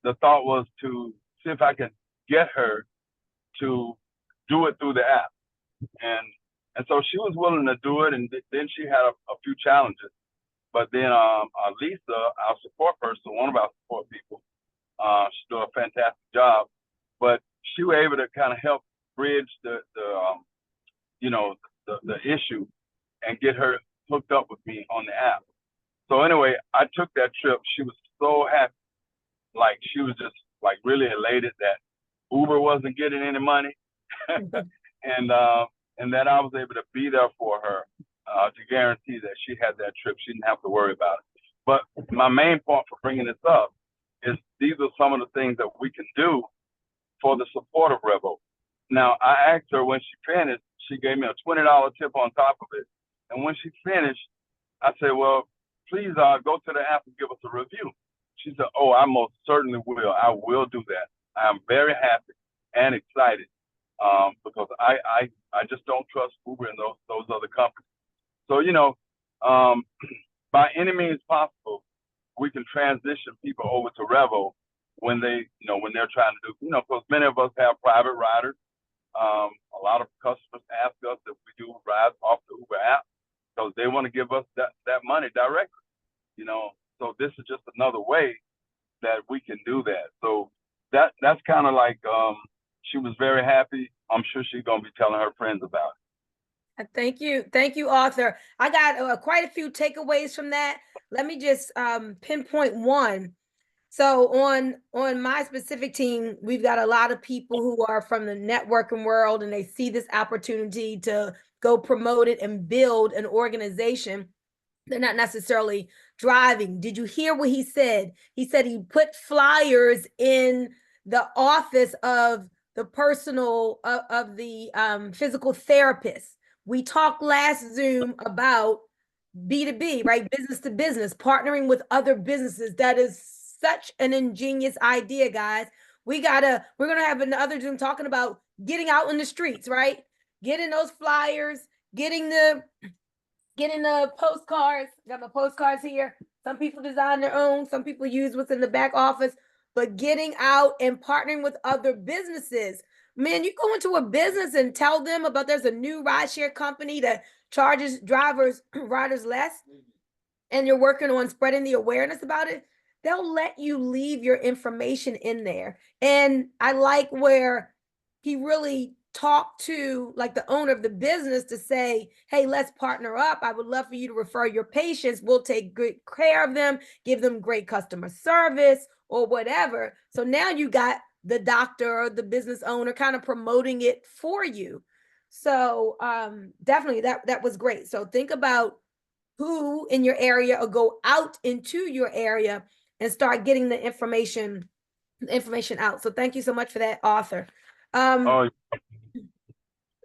the thought was to see if I could get her to do it through the app. And so she was willing to do it. And then she had a few challenges. But then Lisa, our support person, one of our support people, she's doing a fantastic job. But she was able to kind of help bridge the issue and get her hooked up with me on the app. So anyway, I took that trip. She was so happy. Like she was just like really elated that Uber wasn't getting any money. and that I was able to be there for her to guarantee that she had that trip. She didn't have to worry about it. But my main point for bringing this up is these are some of the things that we can do for the support of Revo. Now, I asked her when she finished, she gave me a $20 tip on top of it. And when she finished, I said, well, please go to the app and give us a review. She said, oh, I most certainly will. I will do that. I am very happy and excited because I just don't trust Uber and those other companies. So, by any means possible, we can transition people over to Revo when they're trying to do, because many of us have private riders. A lot of customers ask us if we do rides off the Uber app because they want to give us that money directly, So this is just another way that we can do that. So that's kind of like she was very happy. I'm sure she's gonna be telling her friends about it. Thank you, Arthur. I got quite a few takeaways from that. Let me just pinpoint one. So on my specific team, we've got a lot of people who are from the networking world, and they see this opportunity to go promote it and build an organization. They're not necessarily driving. Did you hear what he said? He said he put flyers in the office of the personal of the physical therapist. We talked last Zoom about B2B, right? Business to business, partnering with other businesses. That is such an ingenious idea, guys. We're gonna have another Zoom talking about getting out in the streets, right? Getting those flyers, getting the postcards. Got my postcards here. Some people design their own, some people use what's in the back office, but getting out and partnering with other businesses. Man, you go into a business and tell them about there's a new rideshare company that charges riders less, and you're working on spreading the awareness about it, they'll let you leave your information in there. And I like where he really talk to like the owner of the business to say, hey, let's partner up. I would love for you to refer your patients. We'll take good care of them, give them great customer service or whatever. So now you got the doctor or the business owner kind of promoting it for you. So definitely that was great. So think about who in your area, or go out into your area and start getting the information out. So thank you so much for that, Arthur.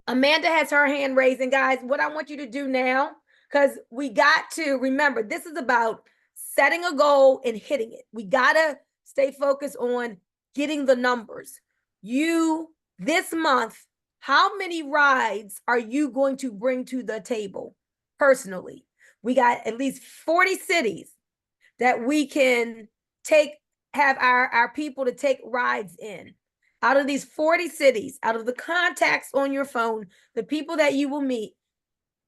Amanda has her hand raised. And guys, what I want you to do now, because we got to remember, this is about setting a goal and hitting it. We got to stay focused on getting the numbers. This month, how many rides are you going to bring to the table personally? We got at least 40 cities that we can have our people to take rides in. Out of these 40 cities, out of the contacts on your phone, the people that you will meet,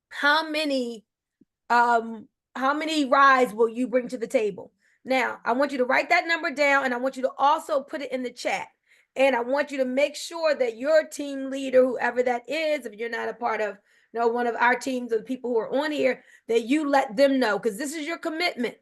how many rides will you bring to the table? Now, I want you to write that number down, and I want you to also put it in the chat. And I want you to make sure that your team leader, whoever that is, if you're not a part of one of our teams or the people who are on here, that you let them know, because this is your commitment,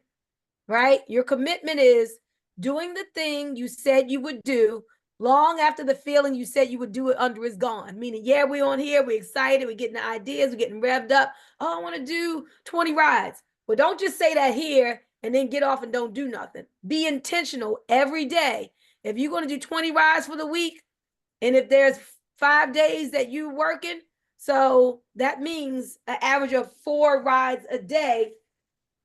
right? Your commitment is doing the thing you said you would do long after the feeling you said you would do it under is gone. Meaning, yeah, we're on here, we're excited, we're getting the ideas, we're getting revved up. Oh, I want to do 20 rides. Well, don't just say that here and then get off and don't do nothing. Be intentional every day. If you're going to do 20 rides for the week, and if there's 5 days that you're working, so that means an average of 4 rides a day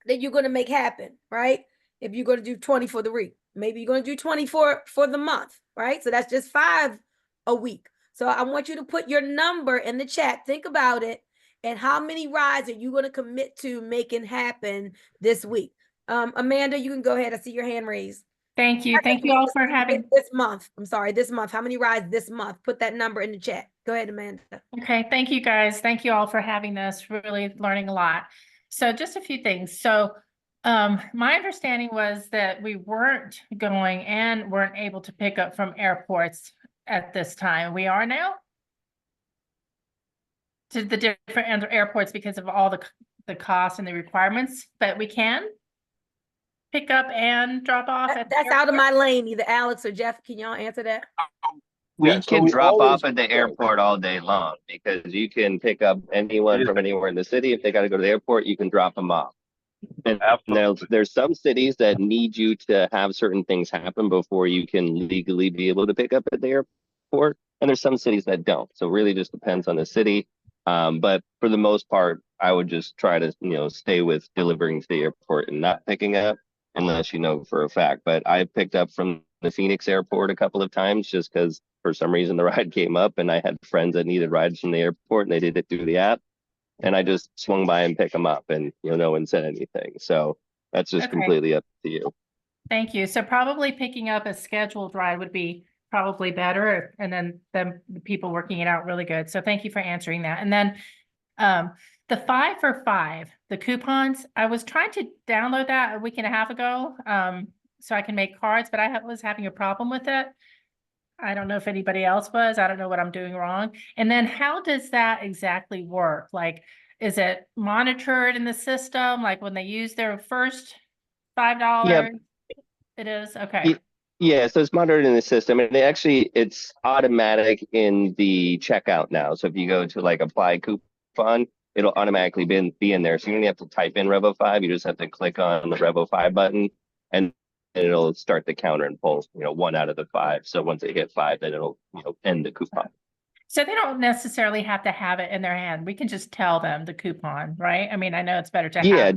that you're going to make happen, right? If you're going to do 20 for the week, maybe you're going to do 20 for the month, right? So that's just 5 a week. So I want you to put your number in the chat. Think about it. And how many rides are you going to commit to making happen this week? Amanda, you can go ahead. I see your hand raised. Thank you. Thank you all for having this month. I'm sorry, this month. How many rides this month? Put that number in the chat. Go ahead, Amanda. Okay. Thank you guys. Thank you all for having this. Really learning a lot. So just a few things. So my understanding was that we weren't going and weren't able to pick up from airports at this time. We are now to the different airports because of all the costs and the requirements, but we can pick up and drop off at that's out of my lane. Either Alex or Jeff, can y'all answer that? We can drop off at the airport all day long, because you can pick up anyone from anywhere in the city. If they got to go to the airport, you can drop them off. And there's some cities that need you to have certain things happen before you can legally be able to pick up at the airport. And there's some cities that don't. So it really just depends on the city. But for the most part, I would just try to, stay with delivering to the airport and not picking up unless you know for a fact. But I picked up from the Phoenix airport a couple of times just because for some reason the ride came up and I had friends that needed rides from the airport and they did it through the app. And I just swung by and pick them up, and no one said anything. So that's just completely up to you. Thank you. So probably picking up a scheduled ride would be probably better, and then the people working it out really good. So thank you for answering that. And then the 5 for 5, the coupons, I was trying to download that a week and a half ago so I can make cards, but I was having a problem with it. I don't know if anybody else was. I don't know what I'm doing wrong. And then how does that exactly work? Like, is it monitored in the system? Like when they use their first $5? Yep. It is? Okay. Yeah, so it's monitored in the system, and it's automatic in the checkout now. So if you go to like apply coupon, it'll automatically be in there. So you don't have to type in Revo 5. You just have to click on the Revo 5 button, and it'll start the counter and pull 1 out of the 5. So once they hit 5, then it'll end the coupon. So they don't necessarily have to have it in their hand. We can just tell them the coupon, right? I mean, I know it's better to have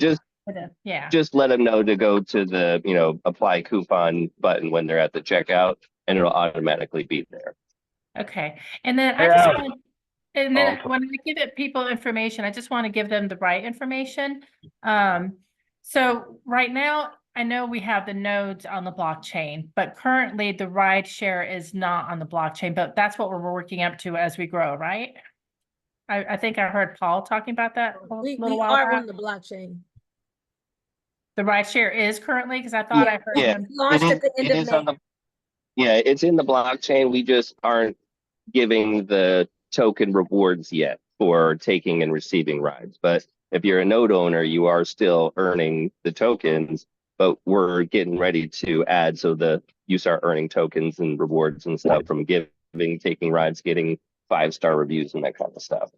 just let them know to go to the apply coupon button when they're at the checkout, and it'll automatically be there. Okay. And then I just want and then when I give people information, I just want to give them the right information. So right now, I know we have the nodes on the blockchain, but currently the ride share is not on the blockchain, but that's what we're working up to as we grow, right? I think I heard Paul talking about that a little while back. We are on the blockchain. The ride share is currently, because I thought I heard him. Launched at the end of May. It's in the blockchain. We just aren't giving the token rewards yet for taking and receiving rides. But if you're a node owner, you are still earning the tokens, but we're getting ready to add so you start earning tokens and rewards and stuff from giving, taking rides, getting 5-star reviews and that kind of stuff.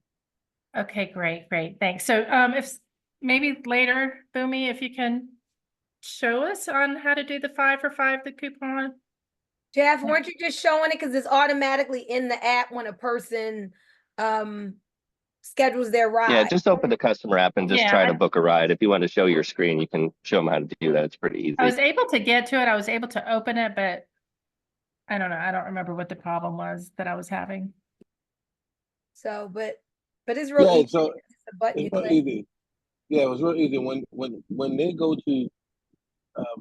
Okay, great, thanks. So if maybe later, Bunmi, if you can show us on how to do the 5 for 5, the coupon. Jeff, weren't you just showing it because it's automatically in the app when a person schedules their ride? Yeah, just open the customer app and just try to book a ride. If you want to show your screen, you can show them how to do that. It's pretty easy. I was able to get to it. I was able to open it, but I don't know. I don't remember what the problem was that I was having. So, but it's real easy. So it's a button you real click. easy. Yeah, it was real easy. When they go to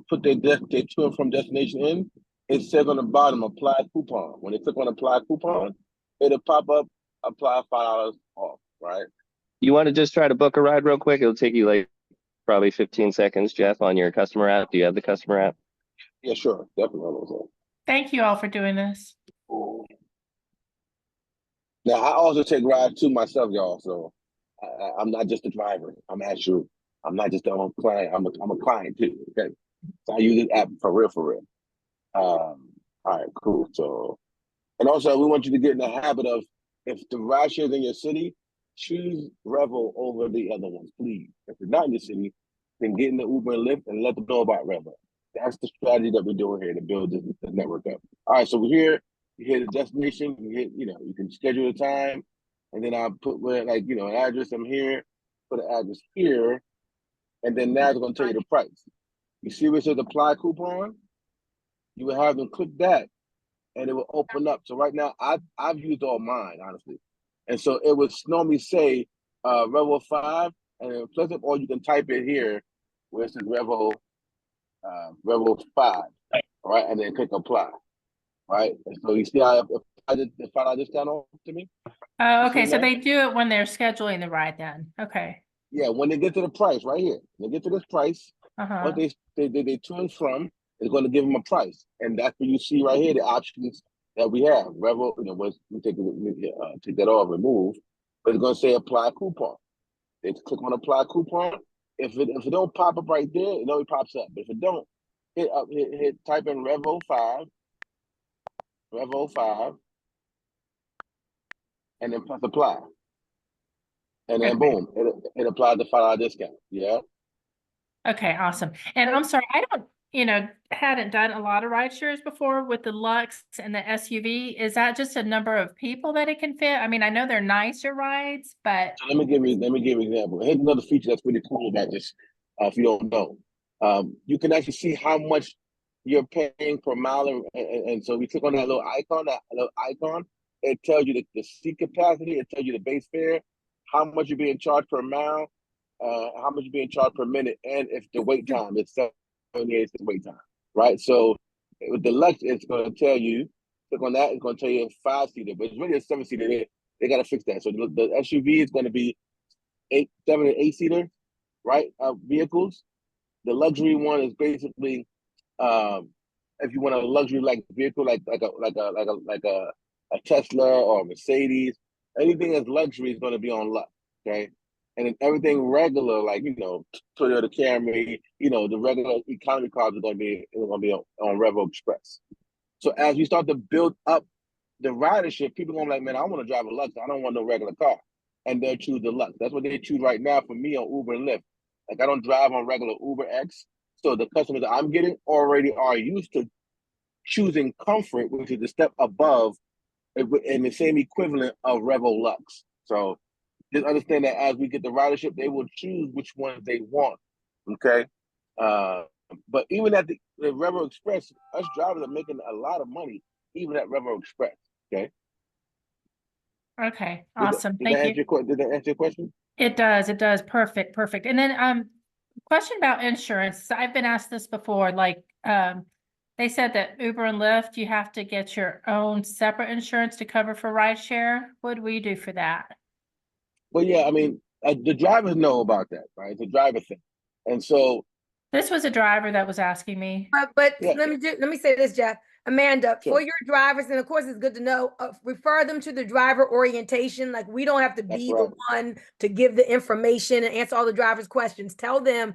put their to and from destination in, it says on the bottom, apply coupon. When they click on apply coupon, it'll pop up, apply $5 off, right? You want to just try to book a ride real quick? It'll take you like probably 15 seconds, Jeff, on your customer app. Do you have the customer app? Yeah, sure. Definitely. Thank you all for doing this. Now, I also take rides too myself, y'all. So I'm not just a driver. I'm not just a client. I'm a client too. Okay. So I use this app for real. All right, cool. So, and also we want you to get in the habit of, if the ride share is in your city, choose Revel over the other ones, please. If you're not in your city, then get in the Uber and Lyft and let them know about Revel. That's the strategy that we're doing here to build this network up. All right, so we're here. You hit the destination. You can schedule the time, and then I'll put an address. I'm here. Put an address here, and then now it's going to tell you the price. You see where it says apply coupon? You will have them click that, and it will open up. So right now, I've used all mine, honestly. And so it would normally say Revel 5, and then plus or you can type it here where it says Revel 5, all right? And then click apply, right? And so you see how I did the $5 discount off to me? Oh, okay. So they do it when they're scheduling the ride then. Okay. Yeah, when they get to the price right here. When they get to this price, what they to and from, is going to give them a price. And that's what you see right here, the options that we have. Revel, we take that off, remove, but it's going to say apply coupon. They click on apply coupon. If it don't pop up right there, it only pops up. But if it don't, hit type in Revel 5, and then press apply. And then boom, it applies the $5 discount. Yeah. Okay, awesome. And I'm sorry, I hadn't done a lot of ride shares before with the Lux and the SUV. Is that just a number of people that it can fit? I mean, I know they're nicer rides, but so let me give you an example. Here's another feature that's pretty cool about this. If you don't know, you can actually see how much you're paying per mile, and so we click on that little icon. It tells you the seat capacity. It tells you the base fare, how much you're being charged per mile, how much you're being charged per minute, and if the wait time is 78 wait time, right? So with the Lux, it's going to tell you, click on that, it's going to tell you a 5-seater, but it's really a 7-seater. They got to fix that. So the SUV is going to be 7 and 8-seater, right? Vehicles. The luxury one is basically, if you want a luxury like vehicle, like a Tesla or a Mercedes, anything that's luxury is going to be on Lux, okay? And then everything regular, like Toyota Camry, the regular economy cars are going to be on Revel Express. So as we start to build up the ridership, people are going to be like, man, I want to drive a Lux. I don't want no regular car, and they'll choose the Lux. That's what they choose right now for me on Uber and Lyft. Like I don't drive on regular Uber X, so the customers that I'm getting already are used to choosing comfort, which is the step above, and the same equivalent of Revel Lux. So just understand that as we get the ridership, they will choose which ones they want. Okay. But even at the Revel Express, us drivers are making a lot of money, even at Revel Express. Okay. Okay. Awesome. Thank you. Did that answer your question? It does. Perfect. And then question about insurance. I've been asked this before, like they said that Uber and Lyft, you have to get your own separate insurance to cover for rideshare. What do we do for that? Well, yeah, I mean, the drivers know about that, right? It's a driver thing. And so this was a driver that was asking me. But yeah. let me say this, Jeff. Amanda, for your drivers, and of course, it's good to know, refer them to the driver orientation. Like, we don't have to be the one to give the information and answer all the drivers' questions. Tell them,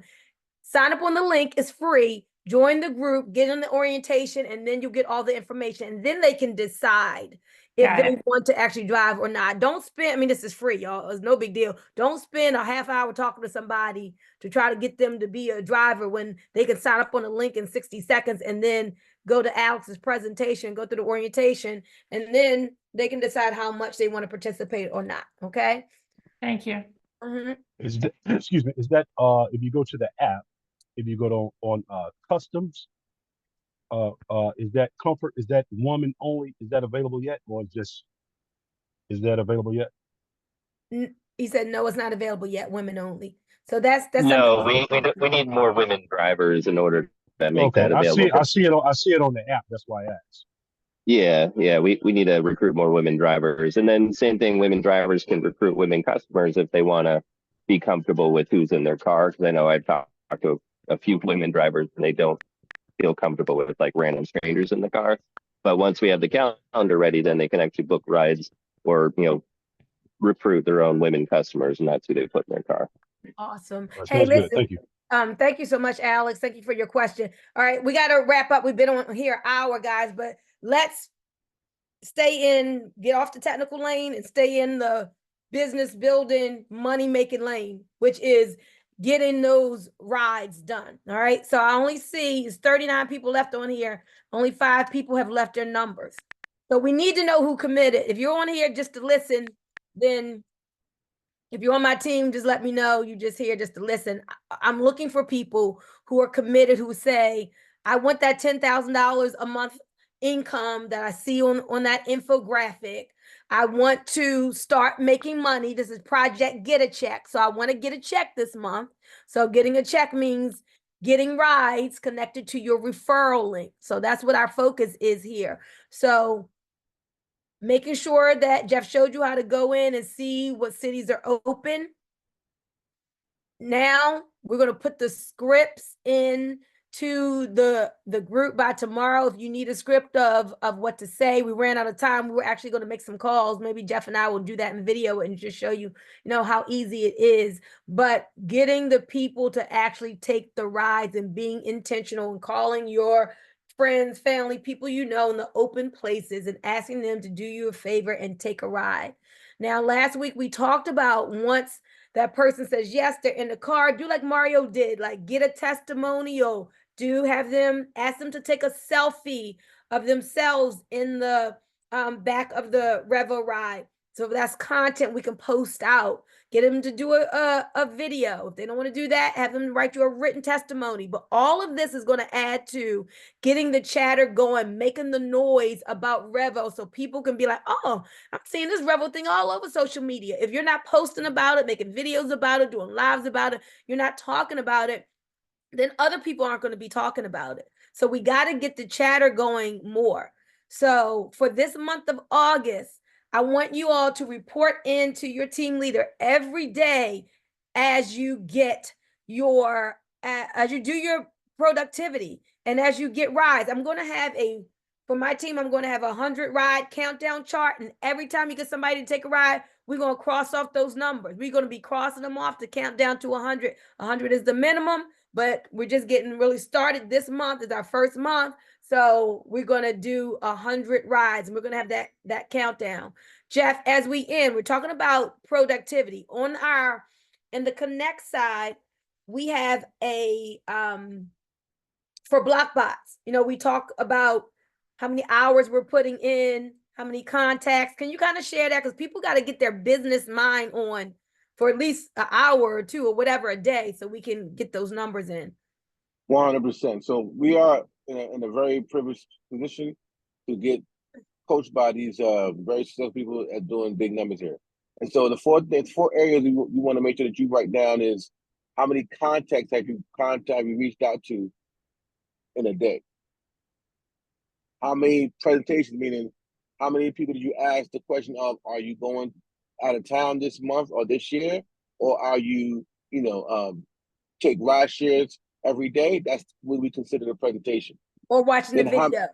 sign up on the link, it's free. Join the group, get in the orientation, and then you'll get all the information. And then they can decide if they want to actually drive or not. Don't spend, I mean, this is free, y'all. It's no big deal. Don't spend a half hour talking to somebody to try to get them to be a driver when they can sign up on a link in 60 seconds and then go to Alex's presentation, go through the orientation, and then they can decide how much they want to participate or not. Okay. Thank you. Is that, excuse me, is that if you go to the app, if you go to on customs, is that comfort, is that woman only, is that available yet, or is that available yet? He said no, it's not available yet, women only. So that's no, we need more women drivers in order to make that available. I see it on the app. That's why I asked. Yeah, we need to recruit more women drivers. And then same thing, women drivers can recruit women customers if they want to be comfortable with who's in their car. Because I know I've talked to a few women drivers and they don't feel comfortable with like random strangers in the car. But once we have the calendar ready, then they can actually book rides or, recruit their own women customers, and that's who they put in their car. Awesome. Hey, listen. Thank you. Thank you so much, Alex. Thank you for your question. All right, we got to wrap up. We've been on here an hour, guys, but let's get off the technical lane and stay in the business building, money making lane, which is getting those rides done. All right. So I only see it's 39 people left on here. Only 5 people have left their numbers. So we need to know who committed. If you're on here just to listen, then if you're on my team, just let me know. You just here just to listen. I'm looking for people who are committed, who say, I want that $10,000 a month income that I see on that infographic. I want to start making money. This is Project Get a Check. So I want to get a check this month. So getting a check means getting rides connected to your referral link. So that's what our focus is here. So making sure that Jeff showed you how to go in and see what cities are open. Now we're going to put the scripts in to the group by tomorrow. If you need a script of what to say, we ran out of time. We were actually going to make some calls. Maybe Jeff and I will do that in video and just show you, how easy it is. But getting the people to actually take the rides and being intentional and calling your friends, family, people in the open places and asking them to do you a favor and take a ride. Now, last week we talked about once that person says yes, they're in the car, do like Mario did, like get a testimonial, ask them to take a selfie of themselves in the back of the Revo ride. So that's content we can post out. Get them to do a video. If they don't want to do that, have them write you a written testimony. But all of this is going to add to getting the chatter going, making the noise about Revo so people can be like, oh, I'm seeing this Revo thing all over social media. If you're not posting about it, making videos about it, doing lives about it, you're not talking about it, then other people aren't going to be talking about it. So we got to get the chatter going more. So for this month of August, I want you all to report into your team leader every day as you get as you do your productivity and as you get rides. I'm going to have for my team, I'm going to have a 100 ride countdown chart. And every time you get somebody to take a ride, we're going to cross off those numbers. We're going to be crossing them off to count down to 100. 100 is the minimum, but we're just getting really started. This month is our first month. So we're going to do 100 rides and we're going to have that countdown. Jeff, as we end, we're talking about productivity. In the Connect side, we have for BlockBots, we talk about how many hours we're putting in, how many contacts. Can you kind of share that? Because people got to get their business mind on for at least an hour or two or whatever a day so we can get those numbers in. 100%. So we are in a very privileged position to get coached by these very successful people at doing big numbers here. And so the four areas we want to make sure that you write down is how many contacts have you reached out to in a day? How many presentations, meaning how many people did you ask the question of, are you going out of town this month or this year? Or are you, take ride shares every day? That's what we consider a presentation. Or watching the video.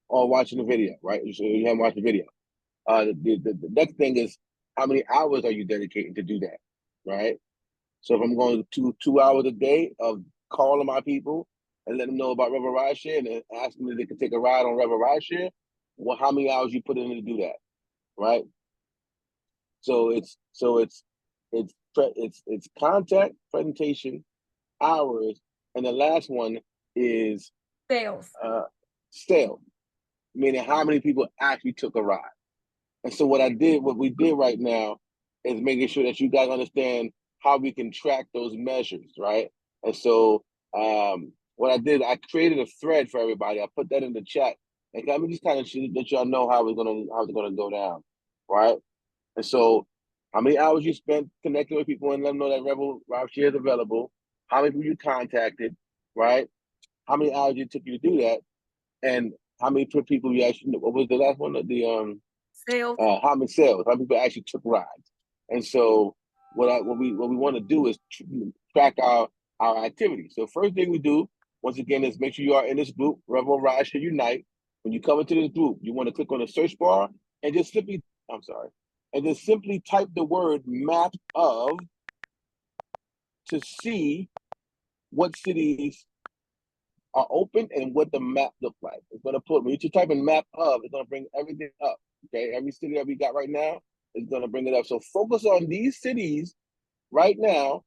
or watching the video, right? So you haven't watched the video. The next thing is how many hours are you dedicating to do that, right? So if I'm going to 2 hours a day of calling my people and letting them know about Revel Rideshare and asking them if they can take a ride on Revel Rideshare, well, how many hours you put in to do that, right? So it's contact, presentation, hours, and the last one is Sales. Sale, meaning how many people actually took a ride. And so what we did right now is making sure that you guys understand how we can track those measures, right? And so what I did, I created a thread for everybody. I put that in the chat, and let me just kind of let y'all know how it's gonna go down, right? And so, how many hours you spent connecting with people and let them know that Revel Rideshare is available? How many people you contacted, right? How many hours it took you to do that, and how many people you actually? What was the last one? The Sales. how many sales? How many people actually took rides? And so, what we want to do is track our activity. So first thing we do, once again, is make sure you are in this group, Revel Rideshare Unite. When you come into this group, you want to click on the search bar and just simply, and just simply type the word map of to see what cities are open and what the map looks like. It's going to put, when you type in map of, it's going to bring everything up. Okay, every city that we got right now is going to bring it up. So focus on these cities right now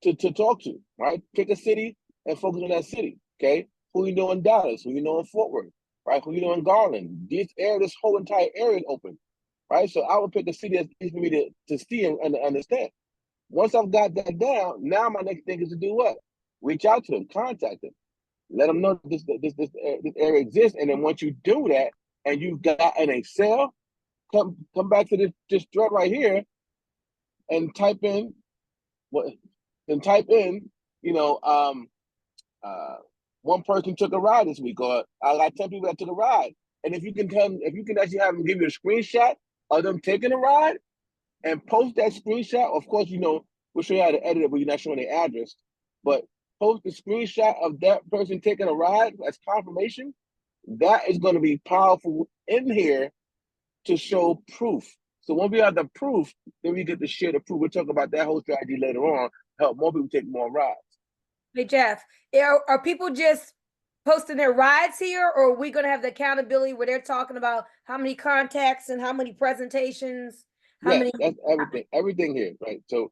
to talk to, right? Pick a city and focus on that city, okay? Who you know in Dallas, who you know in Fort Worth, right? Who you know in Garland. This whole entire area is open, right? So I would pick a city that's easy for me to see and understand. Once I've got that down, now my next thing is to do what? Reach out to them, contact them, let them know this area exists. And then once you do that and you've got an Excel, come back to this thread right here and type in one person took a ride this week, or I got 10 people that took a ride. And if you can actually have them give you a screenshot of them taking a ride and post that screenshot, of course, we'll show you how to edit it, but you're not showing their address. But post the screenshot of that person taking a ride as confirmation. That is going to be powerful in here to show proof. So when we have the proof, then we get to share the proof. We'll talk about that whole strategy later on, help more people take more rides. Hey, Jeff, are people just posting their rides here, or are we going to have the accountability where they're talking about how many contacts and how many presentations? That's everything here, right? So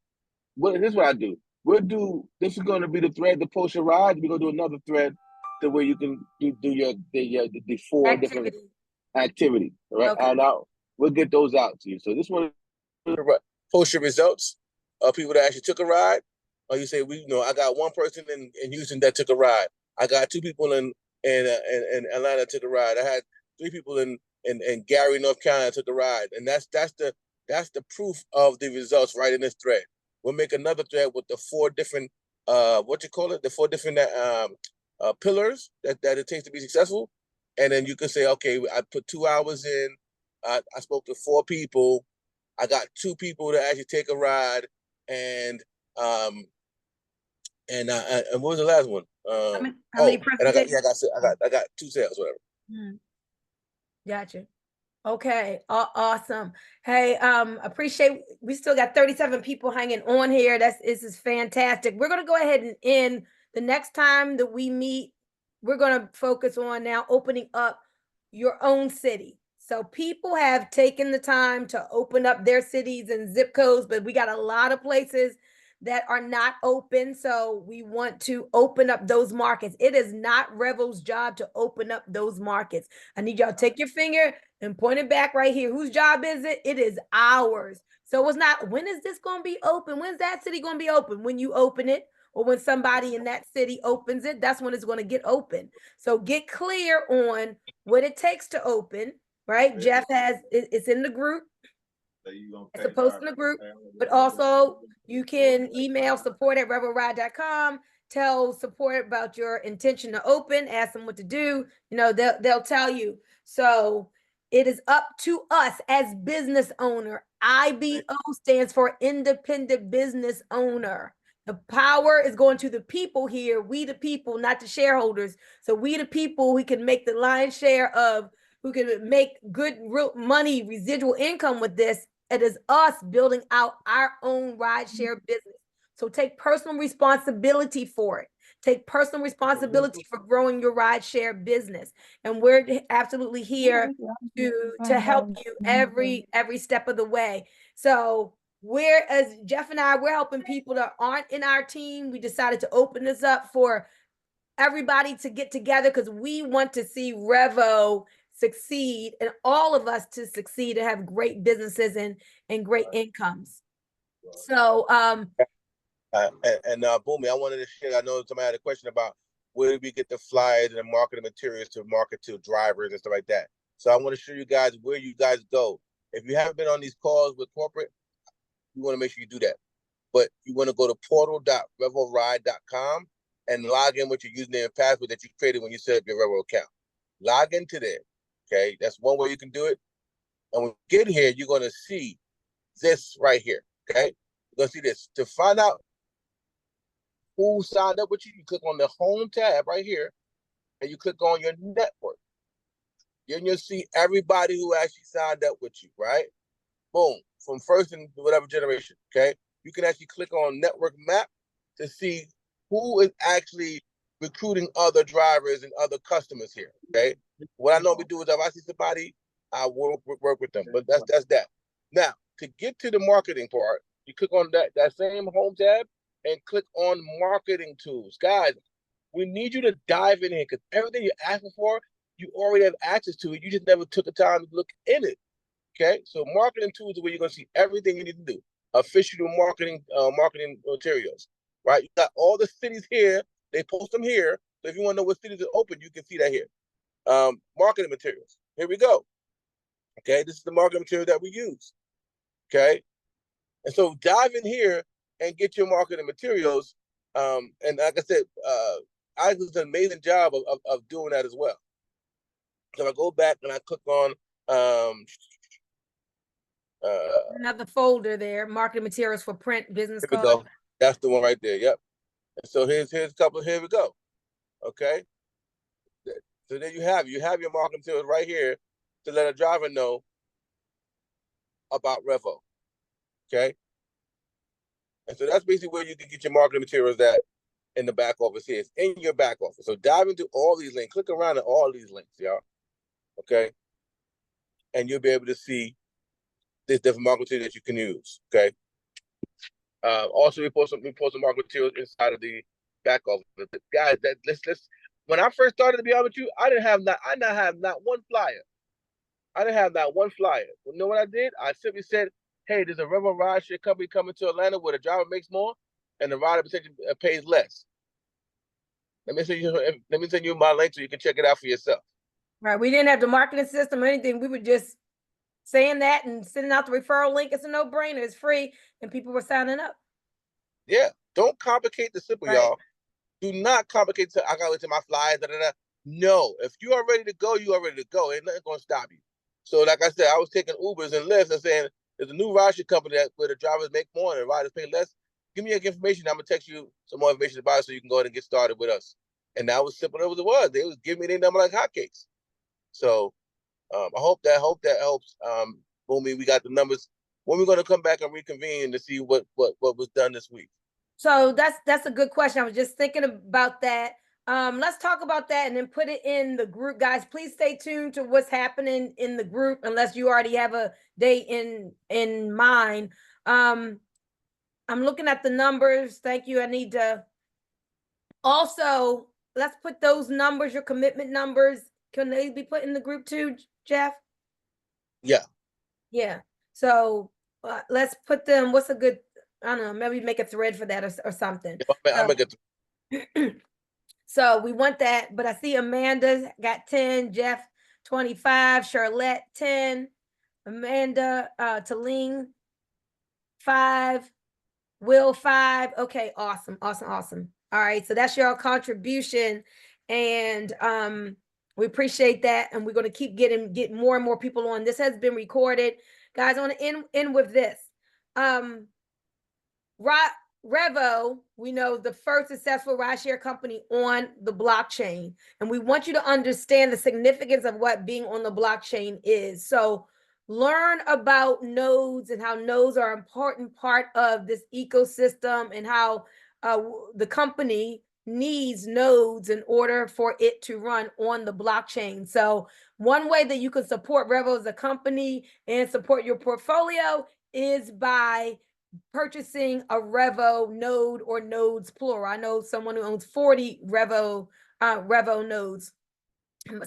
this is what I do. This is going to be the thread to post your rides. We're going to do another thread to where you can do the 4 different activities, right? Okay. And we'll get those out to you. So this one, post your results of people that actually took a ride. Or you say, I got one person in Houston that took a ride. I got 2 people in Atlanta that took a ride. I had 3 people in Gary, North Carolina that took a ride. And that's the proof of the results right in this thread. We'll make another thread with the 4 different the 4 different pillars that it takes to be successful. And then you can say, okay, I put 2 hours in. I spoke to 4 people. I got 2 people to actually take a ride, and what was the last one? How many presentations? I got 2 sales, whatever. Gotcha. Okay, awesome. Hey, appreciate, we still got 37 people hanging on here. This is fantastic. We're going to go ahead and end. The next time that we meet, we're going to focus on now opening up your own city. So people have taken the time to open up their cities and zip codes, but we got a lot of places that are not open. So we want to open up those markets. It is not Revel's job to open up those markets. I need y'all to take your finger and point it back right here. Whose job is it? It is ours. So it's not, when is this going to be open? When's that city going to be open? When you open it, or when somebody in that city opens it, that's when it's going to get open. So get clear on what it takes to open, right? Jeff it's in the group. It's a post in the group, but also you can email support@revelride.com, tell support about your intention to open, ask them what to do. They'll tell you. So it is up to us as business owner. IBO stands for independent business owner. The power is going to the people here. We the people, not the shareholders. So we the people, we can make the lion's share of who can make good real money, residual income with this. It is us building out our own rideshare business. So take personal responsibility for it. Take personal responsibility for growing your rideshare business. And we're absolutely here to help you every step of the way. So we're, as Jeff and I, we're helping people that aren't in our team. We decided to open this up for everybody to get together because we want to see Revo succeed and all of us to succeed and have great businesses and great incomes. So Bunmi, I wanted to share, I know somebody had a question about where do we get the flyers and the marketing materials to market to drivers and stuff like that. So I want to show you guys where you guys go. If you haven't been on these calls with corporate, you want to make sure you do that. But you want to go to portal.revoride.com and log in with your username and password that you created when you set up your Revo account. Log into there. Okay, that's one way you can do it. And when you get here, you're going to see this right here. Okay, you're going to see this. To find out who signed up with you, you click on the home tab right here, and you click on your network. Then you'll see everybody who actually signed up with you, right? Boom, from first and whatever generation, okay? You can actually click on network map to see who is actually recruiting other drivers and other customers here, okay? What I normally do is if I see somebody, I work with them, but that's that. Now, to get to the marketing part, you click on that same home tab and click on marketing tools. Guys, we need you to dive in here because everything you're asking for, you already have access to it. You just never took the time to look in it. Okay, so marketing tools is where you're going to see everything you need to do. Official marketing materials, right? You got all the cities here. They post them here. So if you want to know what cities are open, you can see that here. Marketing materials. Here we go. Okay, this is the marketing material that we use. Okay, and so dive in here and get your marketing materials. And like I said, I did an amazing job of doing that as well. So I go back and I click on another folder there, marketing materials for print, business here we cards. go. That's the one right there. Yep. And so here's a couple. Here we go. Okay. So there you have your marketing materials right here to let a driver know about Revo. Okay. And so that's basically where you can get your marketing materials at in the back office here. It's in your back office. So dive into all these links. Click around at all these links, y'all. Okay. And you'll be able to see this different marketing material that you can use. Okay. Also, we post some marketing materials inside of the back office. Guys, let's. When I first started, to be honest with you, I not have not one flyer. I didn't have not one flyer. You know what I did? I simply said, "Hey, there's a Revo rideshare company coming to Atlanta where the driver makes more and the rider potentially pays less." Let me send you my link so you can check it out for yourself. Right. We didn't have the marketing system or anything. We were just saying that and sending out the referral link. It's a no-brainer. It's free, and people were signing up. Yeah. Don't complicate the simple, Right. y'all. Do not complicate. I got to look at my flyers. No. If you are ready to go, you are ready to go. Ain't nothing going to stop you. So, like I said, I was taking Ubers and Lyfts and saying, there's a new rideshare company where the drivers make more and the riders pay less. Give me your information. I'm going to text you some more information about it so you can go ahead and get started with us. And that was simple as it was. They was giving me their number like hotcakes. So, I hope that helps. Bunmi, we got the numbers. When we're going to come back and reconvene to see what was done this week. So that's a good question. I was just thinking about that. Let's talk about that and then put it in the group. Guys, please stay tuned to what's happening in the group unless you already have a date in mind. I'm looking at the numbers. Thank you. I need to also, let's put those numbers, your commitment numbers. Can they be put in the group too, Jeff? Yeah. Yeah. So let's put them. What's a good, I don't know, maybe make a thread for that or something. I'm gonna get So we want that, but I see Amanda got 10, Jeff 25, Charlotte 10, Amanda, Taling 5, Will 5. Okay, awesome. All right, so that's your contribution, and we appreciate that, and we're going to keep get more and more people on. This has been recorded, guys. I want to end with this. Revo, we know the first successful rideshare company on the blockchain, and we want you to understand the significance of what being on the blockchain is. So learn about nodes and how nodes are an important part of this ecosystem, and how the company needs nodes in order for it to run on the blockchain. So one way that you can support Revo as a company and support your portfolio is by purchasing a Revo node or nodes plural. I know someone who owns 40 Revo nodes.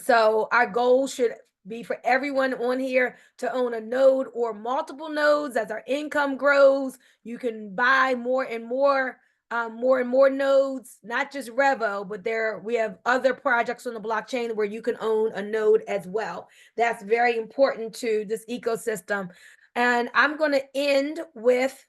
So our goal should be for everyone on here to own a node or multiple nodes. As our income grows, you can buy more and more nodes, not just Revo, but we have other projects on the blockchain where you can own a node as well. That's very important to this ecosystem. And I'm going to end with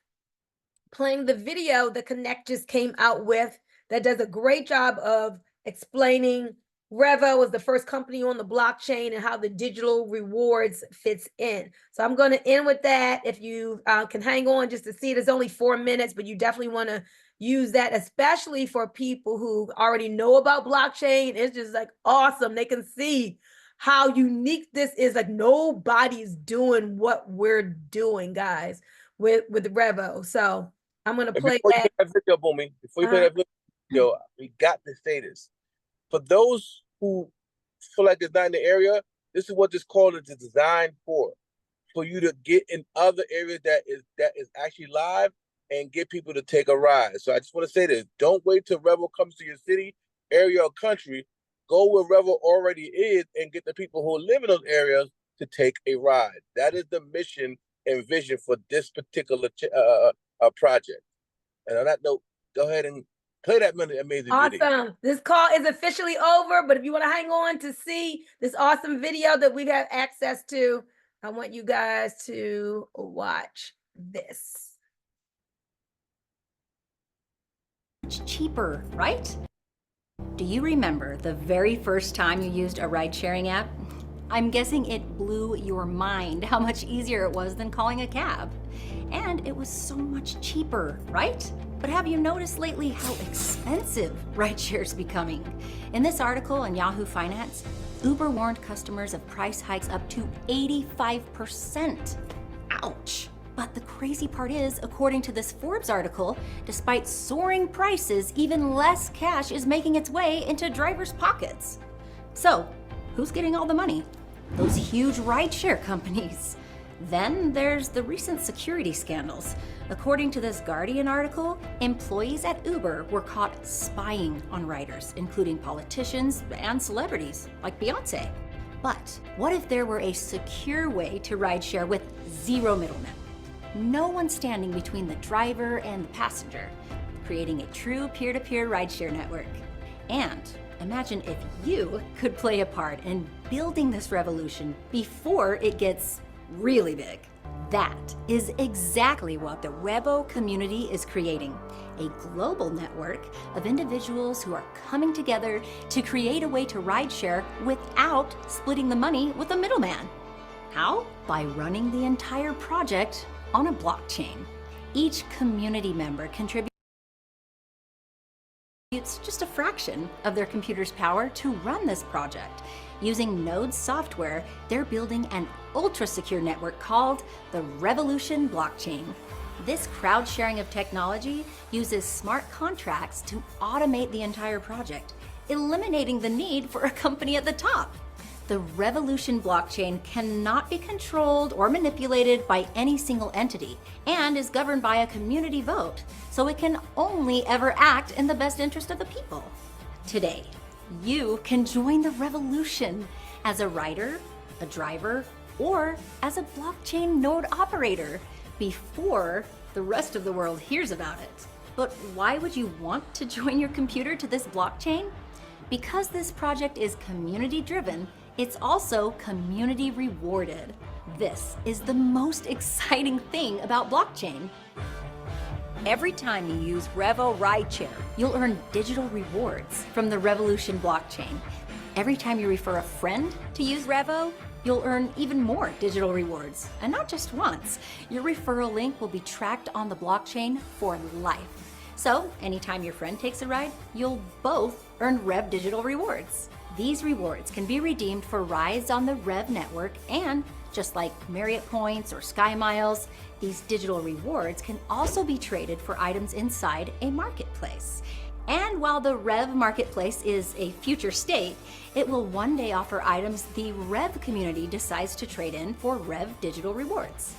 playing the video that Connect just came out with that does a great job of explaining Revo is the first company on the blockchain and how the digital rewards fits in. So I'm going to end with that. If you can hang on just to see it, it's only 4 minutes, but you definitely want to use that, especially for people who already know about blockchain. It's just like awesome. They can see how unique this is. Like nobody's doing what we're doing, guys, with Revo. So I'm going to play that. Video, Bunmi, before you play that video, we got to say this. For those who feel like it's not in the area, this is what this call is designed for you to get in other areas that is actually live and get people to take a ride. So I just want to say this. Don't wait till Revo comes to your city, area, or country. Go where Revo already is and get the people who live in those areas to take a ride. That is the mission and vision for this particular project. And on that note, go ahead and play that amazing video. Awesome. This call is officially over, but if you want to hang on to see this awesome video that we have access to, I want you guys to watch this. Much cheaper, right? Do you remember the very first time you used a ride-sharing app? I'm guessing it blew your mind how much easier it was than calling a cab. And it was so much cheaper, right? But have you noticed lately how expensive rideshare's becoming? In this article in Yahoo Finance, Uber warned customers of price hikes up to 85%. Ouch. But the crazy part is, according to this Forbes article, despite soaring prices, even less cash is making its way into drivers' pockets. So, who's getting all the money? Those huge rideshare companies. Then there's the recent security scandals. According to this Guardian article, employees at Uber were caught spying on riders, including politicians and celebrities like Beyonce. But what if there were a secure way to rideshare with zero middlemen? No one standing between the driver and the passenger, creating a true peer-to-peer rideshare network. And imagine if you could play a part in building this revolution before it gets really big. That is exactly what the Revo community is creating, a global network of individuals who are coming together to create a way to rideshare without splitting the money with a middleman. How? By running the entire project on a blockchain. Each community member contributes just a fraction of their computer's power to run this project. Using Node's software, they're building an ultra-secure network called the Revolution Blockchain. This crowd sharing of technology uses smart contracts to automate the entire project, eliminating the need for a company at the top. The Revolution blockchain cannot be controlled or manipulated by any single entity and is governed by a community vote, so it can only ever act in the best interest of the people. Today, you can join the revolution as a rider, a driver, or as a blockchain node operator before the rest of the world hears about it. But why would you want to join your computer to this blockchain? Because this project is community driven, it's also community rewarded. This is the most exciting thing about blockchain. Every time you use Revo Rideshare, you'll earn digital rewards from the Revolution blockchain. Every time you refer a friend to use Revo, you'll earn even more digital rewards. And not just once. Your referral link will be tracked on the blockchain for life. So anytime your friend takes a ride, you'll both earn Rev Digital rewards. These rewards can be redeemed for rides on the Rev network, and just like Marriott points or Sky Miles, these digital rewards can also be traded for items inside a marketplace. And while the Rev Marketplace is a future state, it will one day offer items the Rev community decides to trade in for Rev Digital rewards.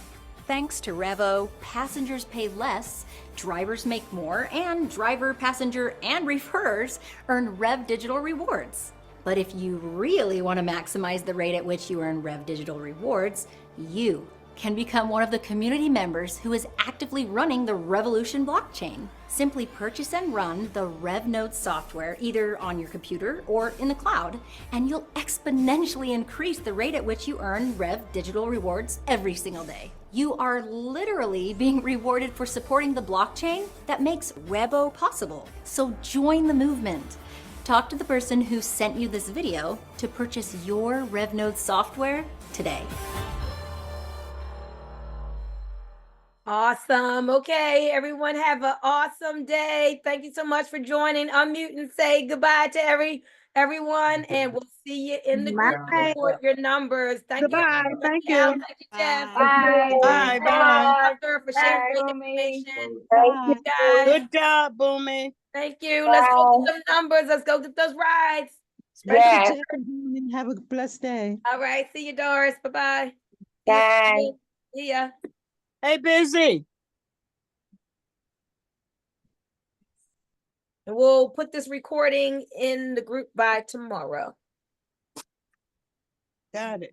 Thanks to Revo, passengers pay less, drivers make more, and driver, passenger, and referrers earn Rev Digital rewards. But if you really want to maximize the rate at which you earn Rev Digital rewards, you can become one of the community members who is actively running the Revolution blockchain. Simply purchase and run the RevNode software either on your computer or in the cloud, and you'll exponentially increase the rate at which you earn Rev Digital rewards every single day. You are literally being rewarded for supporting the blockchain that makes Revo possible. So join the movement. Talk to the person who sent you this video to purchase your RevNode software today. Awesome. Okay, everyone have an awesome day. Thank you so much for joining. Unmute and say goodbye to everyone, and we'll see you in the group to report your numbers. Thank you. Thank you. Thank you, Jeff. Bye. Bye. Bye. For sharing great Bye. information. Bye. Guys. Good job, Bunmi. Thank you. Let's go get some numbers. Let's go get those rides. Special to everyone. Have a blessed day. All right. See you, Doris. Bye-bye. Bye. See ya. Hey, Busy. And we'll put this recording in the group by tomorrow. Got it.